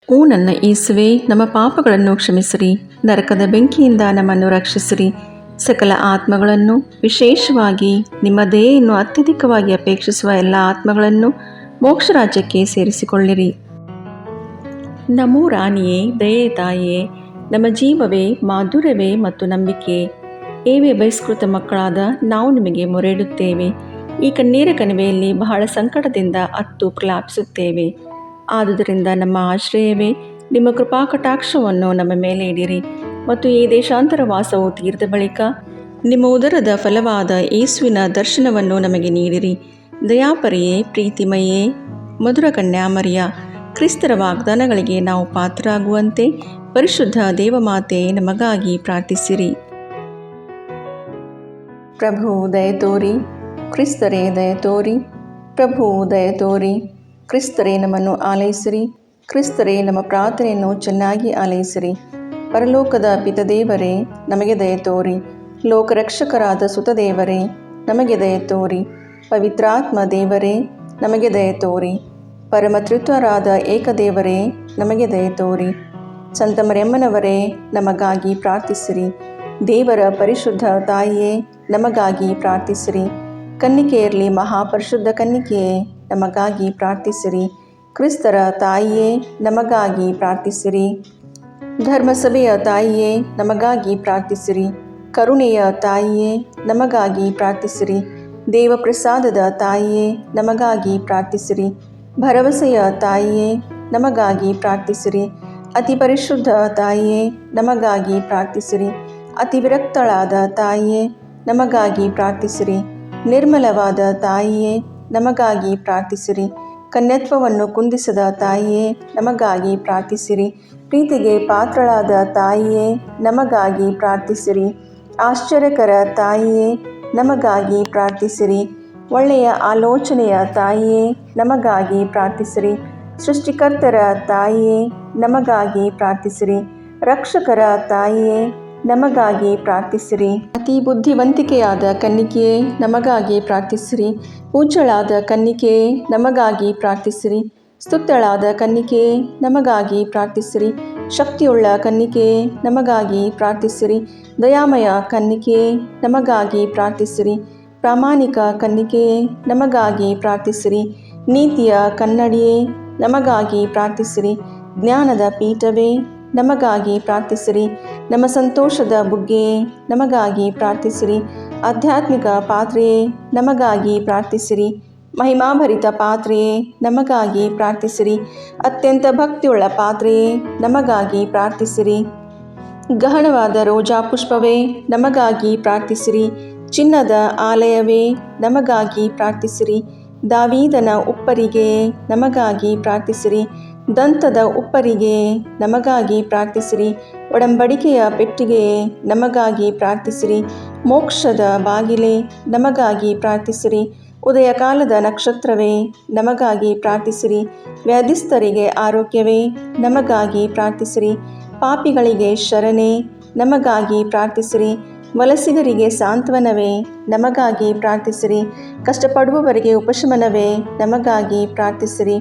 ಓ ನನ್ನ ಯೇಸುವೆ, ನಮ್ಮ ಪಾಪಗಳನ್ನು ಕ್ಷಮಿಸಿರಿ, ನರಕದ ಬೆಂಕಿಯಿಂದ ನಮ್ಮನ್ನು ರಕ್ಷಿಸಿರಿ, ಸಕಲ ಆತ್ಮಗಳನ್ನು, ವಿಶೇಷವಾಗಿ ನಿಮ್ಮ ದಯೆಯನ್ನು ಅತ್ಯಧಿಕವಾಗಿ ಅಪೇಕ್ಷಿಸುವ ಎಲ್ಲ ಆತ್ಮಗಳನ್ನು ಮೋಕ್ಷರಾಜ್ಯಕ್ಕೆ ಸೇರಿಸಿಕೊಳ್ಳಿರಿ. ನಮೋ ರಾಣಿಯೇ, ದಯೆ ತಾಯಿಯೇ, ನಮ್ಮ ಜೀವವೇ, ಮಾಧುರ್ಯವೇ ಮತ್ತು ನಂಬಿಕೆ, ಏವೇ ಬಹಿಷ್ಕೃತ ಮಕ್ಕಳಾದ ನಾವು ನಿಮಗೆ ಮೊರೆಯಿಡುತ್ತೇವೆ. ಈ ಕಣ್ಣೀರ ಕಣಿವೆಯಲ್ಲಿ ಬಹಳ ಸಂಕಟದಿಂದ ಅತ್ತು ಪ್ರಲಾಪಿಸುತ್ತೇವೆ. ಆದುದರಿಂದ ನಮ್ಮ ಆಶ್ರಯವೇ, ನಿಮ್ಮ ಕೃಪಾಕಟಾಕ್ಷವನ್ನು ನಮ್ಮ ಮೇಲೆ ಇಡಿರಿ, ಮತ್ತು ಈ ದೇಶಾಂತರ ವಾಸವು ತೀರಿದ ಬಳಿಕ ನಿಮ್ಮ ಉದರದ ಫಲವಾದ ಯೇಸುವಿನ ದರ್ಶನವನ್ನು ನಮಗೆ ನೀಡಿರಿ. ದಯಾಪರಿಯೇ, ಪ್ರೀತಿಮಯೇ, ಮಧುರ ಕನ್ಯಾಮರಿಯ, ಕ್ರಿಸ್ತರ ವಾಗ್ದಾನಗಳಿಗೆ ನಾವು ಪಾತ್ರರಾಗುವಂತೆ ಪರಿಶುದ್ಧ ದೇವಮಾತೆ ನಮಗಾಗಿ ಪ್ರಾರ್ಥಿಸಿರಿ. ಪ್ರಭು ದಯತೋರಿ, ಕ್ರಿಸ್ತರೇ ದಯತೋರಿ, ಪ್ರಭು ದಯತೋರಿ, ಕ್ರಿಸ್ತರೇ ನಮ್ಮನ್ನು ಆಲೈಸಿರಿ, ಕ್ರಿಸ್ತರೇ ನಮ್ಮ ಪ್ರಾರ್ಥನೆಯನ್ನು ಚೆನ್ನಾಗಿ ಆಲೈಸಿರಿ. ಪರಲೋಕದ ಪಿತದೇವರೇ, ನಮಗೆ ದಯತೋರಿ. ಲೋಕರಕ್ಷಕರಾದ ಸುತದೇವರೇ, ನಮಗೆ ದಯತೋರಿ. ಪವಿತ್ರಾತ್ಮ ದೇವರೇ, ನಮಗೆ ದಯೆ ತೋರಿ. ಪರಮತ್ರಿತ್ವರಾದ ಏಕದೇವರೇ, ನಮಗೆ ದಯೆ ತೋರಿ. ಸಂತ ಮರಿಯಮ್ಮನವರೇ, ನಮಗಾಗಿ ಪ್ರಾರ್ಥಿಸಿರಿ. ದೇವರ ಪರಿಶುದ್ಧ ತಾಯಿಯೇ, ನಮಗಾಗಿ ಪ್ರಾರ್ಥಿಸಿರಿ. ಕನ್ನಿಕೆಯರಲ್ಲಿ ಮಹಾಪರಿಶುದ್ಧ ಕನ್ನಿಕೆಯೇ, ನಮಗಾಗಿ ಪ್ರಾರ್ಥಿಸಿರಿ. ಕ್ರಿಸ್ತರ ತಾಯಿಯೇ, ನಮಗಾಗಿ ಪ್ರಾರ್ಥಿಸಿರಿ. ಧರ್ಮಸಭೆಯ ತಾಯಿಯೇ, ನಮಗಾಗಿ ಪ್ರಾರ್ಥಿಸಿರಿ. ಕರುಣೆಯ ತಾಯಿಯೇ, ನಮಗಾಗಿ ಪ್ರಾರ್ಥಿಸಿರಿ. ದೇವಪ್ರಸಾದದ ತಾಯಿಯೇ, ನಮಗಾಗಿ ಪ್ರಾರ್ಥಿಸಿರಿ. ಭರವಸೆಯ ತಾಯಿಯೇ, ನಮಗಾಗಿ ಪ್ರಾರ್ಥಿಸಿರಿ. ಅತಿ ಪರಿಶುದ್ಧ ತಾಯಿಯೇ, ನಮಗಾಗಿ ಪ್ರಾರ್ಥಿಸಿರಿ. ಅತಿ ವಿರಕ್ತಳಾದ ತಾಯಿಯೇ, ನಮಗಾಗಿ ಪ್ರಾರ್ಥಿಸಿರಿ. ನಿರ್ಮಲವಾದ ತಾಯಿಯೇ, ನಮಗಾಗಿ ಪ್ರಾರ್ಥಿಸಿರಿ. ಕನ್ಯತ್ವವನ್ನು ಕುಂದಿಸದ ತಾಯಿಯೇ, ನಮಗಾಗಿ ಪ್ರಾರ್ಥಿಸಿರಿ. ಪ್ರೀತಿಗೆ ಪಾತ್ರಳಾದ ತಾಯಿಯೇ, ನಮಗಾಗಿ ಪ್ರಾರ್ಥಿಸಿರಿ. ಆಶ್ಚರ್ಯಕರ ತಾಯಿಯೇ, ನಮಗಾಗಿ ಪ್ರಾರ್ಥಿಸಿರಿ. ಒಳ್ಳೆಯ ಆಲೋಚನೆಯ ತಾಯಿಯೇ, ನಮಗಾಗಿ ಪ್ರಾರ್ಥಿಸಿರಿ. ಸೃಷ್ಟಿಕರ್ತರ ತಾಯಿಯೇ, ನಮಗಾಗಿ ಪ್ರಾರ್ಥಿಸಿರಿ. ರಕ್ಷಕರ ತಾಯಿಯೇ, ನಮಗಾಗಿ ಪ್ರಾರ್ಥಿಸಿರಿ. ಅತಿ ಬುದ್ಧಿವಂತಿಕೆಯಾದ ಕನ್ನಿಕೆಯೇ, ನಮಗಾಗಿ ಪ್ರಾರ್ಥಿಸಿರಿ. ಪೂಜ್ಯಳಾದ ಕನ್ನಿಕೆಯೇ, ನಮಗಾಗಿ ಪ್ರಾರ್ಥಿಸಿರಿ. ಸ್ತುತ್ಯಳಾದ ಕನ್ನಿಕೆಯೇ, ನಮಗಾಗಿ ಪ್ರಾರ್ಥಿಸಿರಿ. ಶಕ್ತಿಯುಳ್ಳ ಕನ್ನಿಕೆಯೇ, ನಮಗಾಗಿ ಪ್ರಾರ್ಥಿಸಿರಿ. ದಯಾಮಯ ಕನ್ನಿಕೆಯೇ, ನಮಗಾಗಿ ಪ್ರಾರ್ಥಿಸಿರಿ. ಪ್ರಾಮಾಣಿಕ ಕನ್ನಿಕೆಯೇ, ನಮಗಾಗಿ ಪ್ರಾರ್ಥಿಸಿರಿ. ನೀತಿಯ ಕನ್ನಡಿಯೇ, ನಮಗಾಗಿ ಪ್ರಾರ್ಥಿಸಿರಿ. ಜ್ಞಾನದ ಪೀಠವೇ, ನಮಗಾಗಿ ಪ್ರಾರ್ಥಿಸಿರಿ. ನಮ್ಮ ಸಂತೋಷದ ಬುಗ್ಗೆಯೇ, ನಮಗಾಗಿ ಪ್ರಾರ್ಥಿಸಿರಿ. ಆಧ್ಯಾತ್ಮಿಕ ಪಾತ್ರೆಯೇ, ನಮಗಾಗಿ ಪ್ರಾರ್ಥಿಸಿರಿ. ಮಹಿಮಾಭರಿತ ಪಾತ್ರೆಯೇ, ನಮಗಾಗಿ ಪ್ರಾರ್ಥಿಸಿರಿ. ಅತ್ಯಂತ ಭಕ್ತಿಯುಳ್ಳ ಪಾತ್ರೆಯೇ, ನಮಗಾಗಿ ಪ್ರಾರ್ಥಿಸಿರಿ. ಗಹನವಾದ ರೋಜಾ ಪುಷ್ಪವೇ, ನಮಗಾಗಿ ಪ್ರಾರ್ಥಿಸಿರಿ. ಚಿನ್ನದ ಆಲಯವೇ, ನಮಗಾಗಿ ಪ್ರಾರ್ಥಿಸಿರಿ. ದಾವೀದನ ಉಪ್ಪರಿಗೆಯೇ, ನಮಗಾಗಿ ಪ್ರಾರ್ಥಿಸಿರಿ. ದಂತದ ಉಪ್ಪರಿಗೆಯೇ, ನಮಗಾಗಿ ಪ್ರಾರ್ಥಿಸಿರಿ. ಒಡಂಬಡಿಕೆಯ ಪೆಟ್ಟಿಗೆಯೇ, ನಮಗಾಗಿ ಪ್ರಾರ್ಥಿಸಿರಿ. ಮೋಕ್ಷದ ಬಾಗಿಲೇ, ನಮಗಾಗಿ ಪ್ರಾರ್ಥಿಸಿರಿ. ಉದಯಕಾಲದ ನಕ್ಷತ್ರವೇ, ನಮಗಾಗಿ ಪ್ರಾರ್ಥಿಸಿರಿ. ವ್ಯಾಧಿಸ್ಥರಿಗೆ ಆರೋಗ್ಯವೇ, ನಮಗಾಗಿ ಪ್ರಾರ್ಥಿಸಿರಿ. ಪಾಪಿಗಳಿಗೆ ಶರಣೆ, ನಮಗಾಗಿ ಪ್ರಾರ್ಥಿಸಿರಿ. ವಲಸಿಗರಿಗೆ ಸಾಂತ್ವನವೇ, ನಮಗಾಗಿ ಪ್ರಾರ್ಥಿಸಿರಿ. ಕಷ್ಟಪಡುವವರಿಗೆ ಉಪಶಮನವೇ, ನಮಗಾಗಿ ಪ್ರಾರ್ಥಿಸಿರಿ.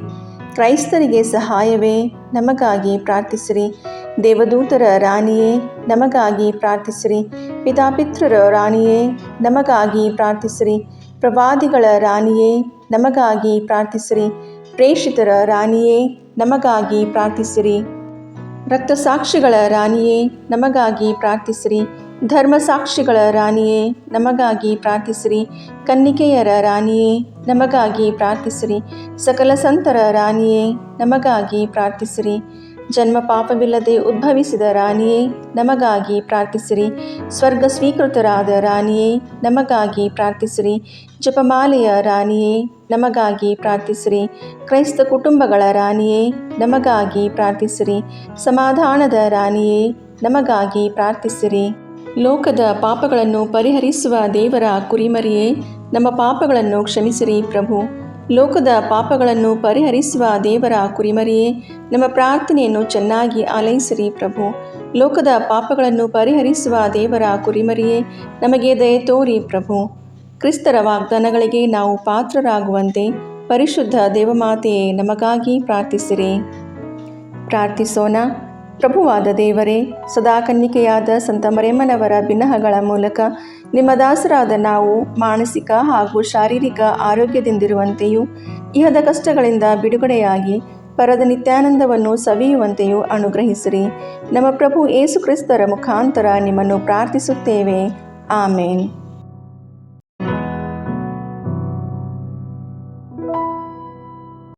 ಕ್ರೈಸ್ತರಿಗೆ ಸಹಾಯವೇ, ನಮಗಾಗಿ ಪ್ರಾರ್ಥಿಸಿರಿ. ದೇವದೂತರ ರಾಣಿಯೇ, ನಮಗಾಗಿ ಪ್ರಾರ್ಥಿಸಿರಿ. ಪಿತಾಪಿತ್ರರ ರಾಣಿಯೇ, ನಮಗಾಗಿ ಪ್ರಾರ್ಥಿಸಿರಿ. ಪ್ರವಾದಿಗಳ ರಾಣಿಯೇ, ನಮಗಾಗಿ ಪ್ರಾರ್ಥಿಸಿರಿ. ಪ್ರೇಷಿತರ ರಾಣಿಯೇ, ನಮಗಾಗಿ ಪ್ರಾರ್ಥಿಸಿರಿ. ರಕ್ತಸಾಕ್ಷಿಗಳ ರಾಣಿಯೇ, ನಮಗಾಗಿ ಪ್ರಾರ್ಥಿಸಿರಿ. ಧರ್ಮಸಾಕ್ಷಿಗಳ ರಾಣಿಯೇ, ನಮಗಾಗಿ ಪ್ರಾರ್ಥಿಸಿರಿ. ಕನ್ನಿಕೆಯರ ರಾಣಿಯೇ, ನಮಗಾಗಿ ಪ್ರಾರ್ಥಿಸಿರಿ. ಸಕಲ ಸಂತರ ರಾಣಿಯೇ, ನಮಗಾಗಿ ಪ್ರಾರ್ಥಿಸಿರಿ. ಜನ್ಮ ಪಾಪವಿಲ್ಲದೆ ಉದ್ಭವಿಸಿದ ರಾಣಿಯೇ, ನಮಗಾಗಿ ಪ್ರಾರ್ಥಿಸಿರಿ. ಸ್ವರ್ಗ ಸ್ವೀಕೃತರಾದ ರಾಣಿಯೇ, ನಮಗಾಗಿ ಪ್ರಾರ್ಥಿಸಿರಿ. ಜಪಮಾಲೆಯ ರಾಣಿಯೇ, ನಮಗಾಗಿ ಪ್ರಾರ್ಥಿಸಿರಿ. ಕ್ರೈಸ್ತ ಕುಟುಂಬಗಳ ರಾಣಿಯೇ, ನಮಗಾಗಿ ಪ್ರಾರ್ಥಿಸಿರಿ. ಸಮಾಧಾನದ ರಾಣಿಯೇ, ನಮಗಾಗಿ ಪ್ರಾರ್ಥಿಸಿರಿ. ಲೋಕದ ಪಾಪಗಳನ್ನು ಪರಿಹರಿಸುವ ದೇವರ ಕುರಿಮರಿಯೇ, ನಮ್ಮ ಪಾಪಗಳನ್ನು ಕ್ಷಮಿಸಿರಿ ಪ್ರಭು. ಲೋಕದ ಪಾಪಗಳನ್ನು ಪರಿಹರಿಸುವ ದೇವರ ಕುರಿಮರಿಯೇ, ನಮ್ಮ ಪ್ರಾರ್ಥನೆಯನ್ನು ಚೆನ್ನಾಗಿ ಆಲೈಸಿರಿ ಪ್ರಭು. ಲೋಕದ ಪಾಪಗಳನ್ನು ಪರಿಹರಿಸುವ ದೇವರ ಕುರಿಮರಿಯೇ, ನಮಗೆ ದಯೆ ತೋರಿ ಪ್ರಭು. ಕ್ರಿಸ್ತರ ವಾಗ್ದಾನಗಳಿಗೆ ನಾವು ಪಾತ್ರರಾಗುವಂತೆ ಪರಿಶುದ್ಧ ದೇವಮಾತೆಯೇ, ನಮಗಾಗಿ ಪ್ರಾರ್ಥಿಸಿರಿ. ಪ್ರಾರ್ಥಿಸೋಣ. ಪ್ರಭುವಾದ ದೇವರೇ, ಸದಾ ಕನ್ನಿಕೆಯಾದ ಸಂತ ಮರಿಯಮ್ಮನವರ ಬಿನ್ನಹಗಳ ಮೂಲಕ ನಿಮ್ಮ ದಾಸರಾದ ನಾವು ಮಾನಸಿಕ ಹಾಗೂ ಶಾರೀರಿಕ ಆರೋಗ್ಯದಿಂದಿರುವಂತೆಯೂ ಇಹದ ಕಷ್ಟಗಳಿಂದ ಬಿಡುಗಡೆಯಾಗಿ ಪರದ ನಿತ್ಯಾನಂದವನ್ನು ಸವಿಯುವಂತೆಯೂ ಅನುಗ್ರಹಿಸಿರಿ. ನಮ್ಮ ಪ್ರಭು ಯೇಸು ಕ್ರಿಸ್ತರ ಮುಖಾಂತರ ನಿಮ್ಮನ್ನು ಪ್ರಾರ್ಥಿಸುತ್ತೇವೆ. ಆಮೇನ್.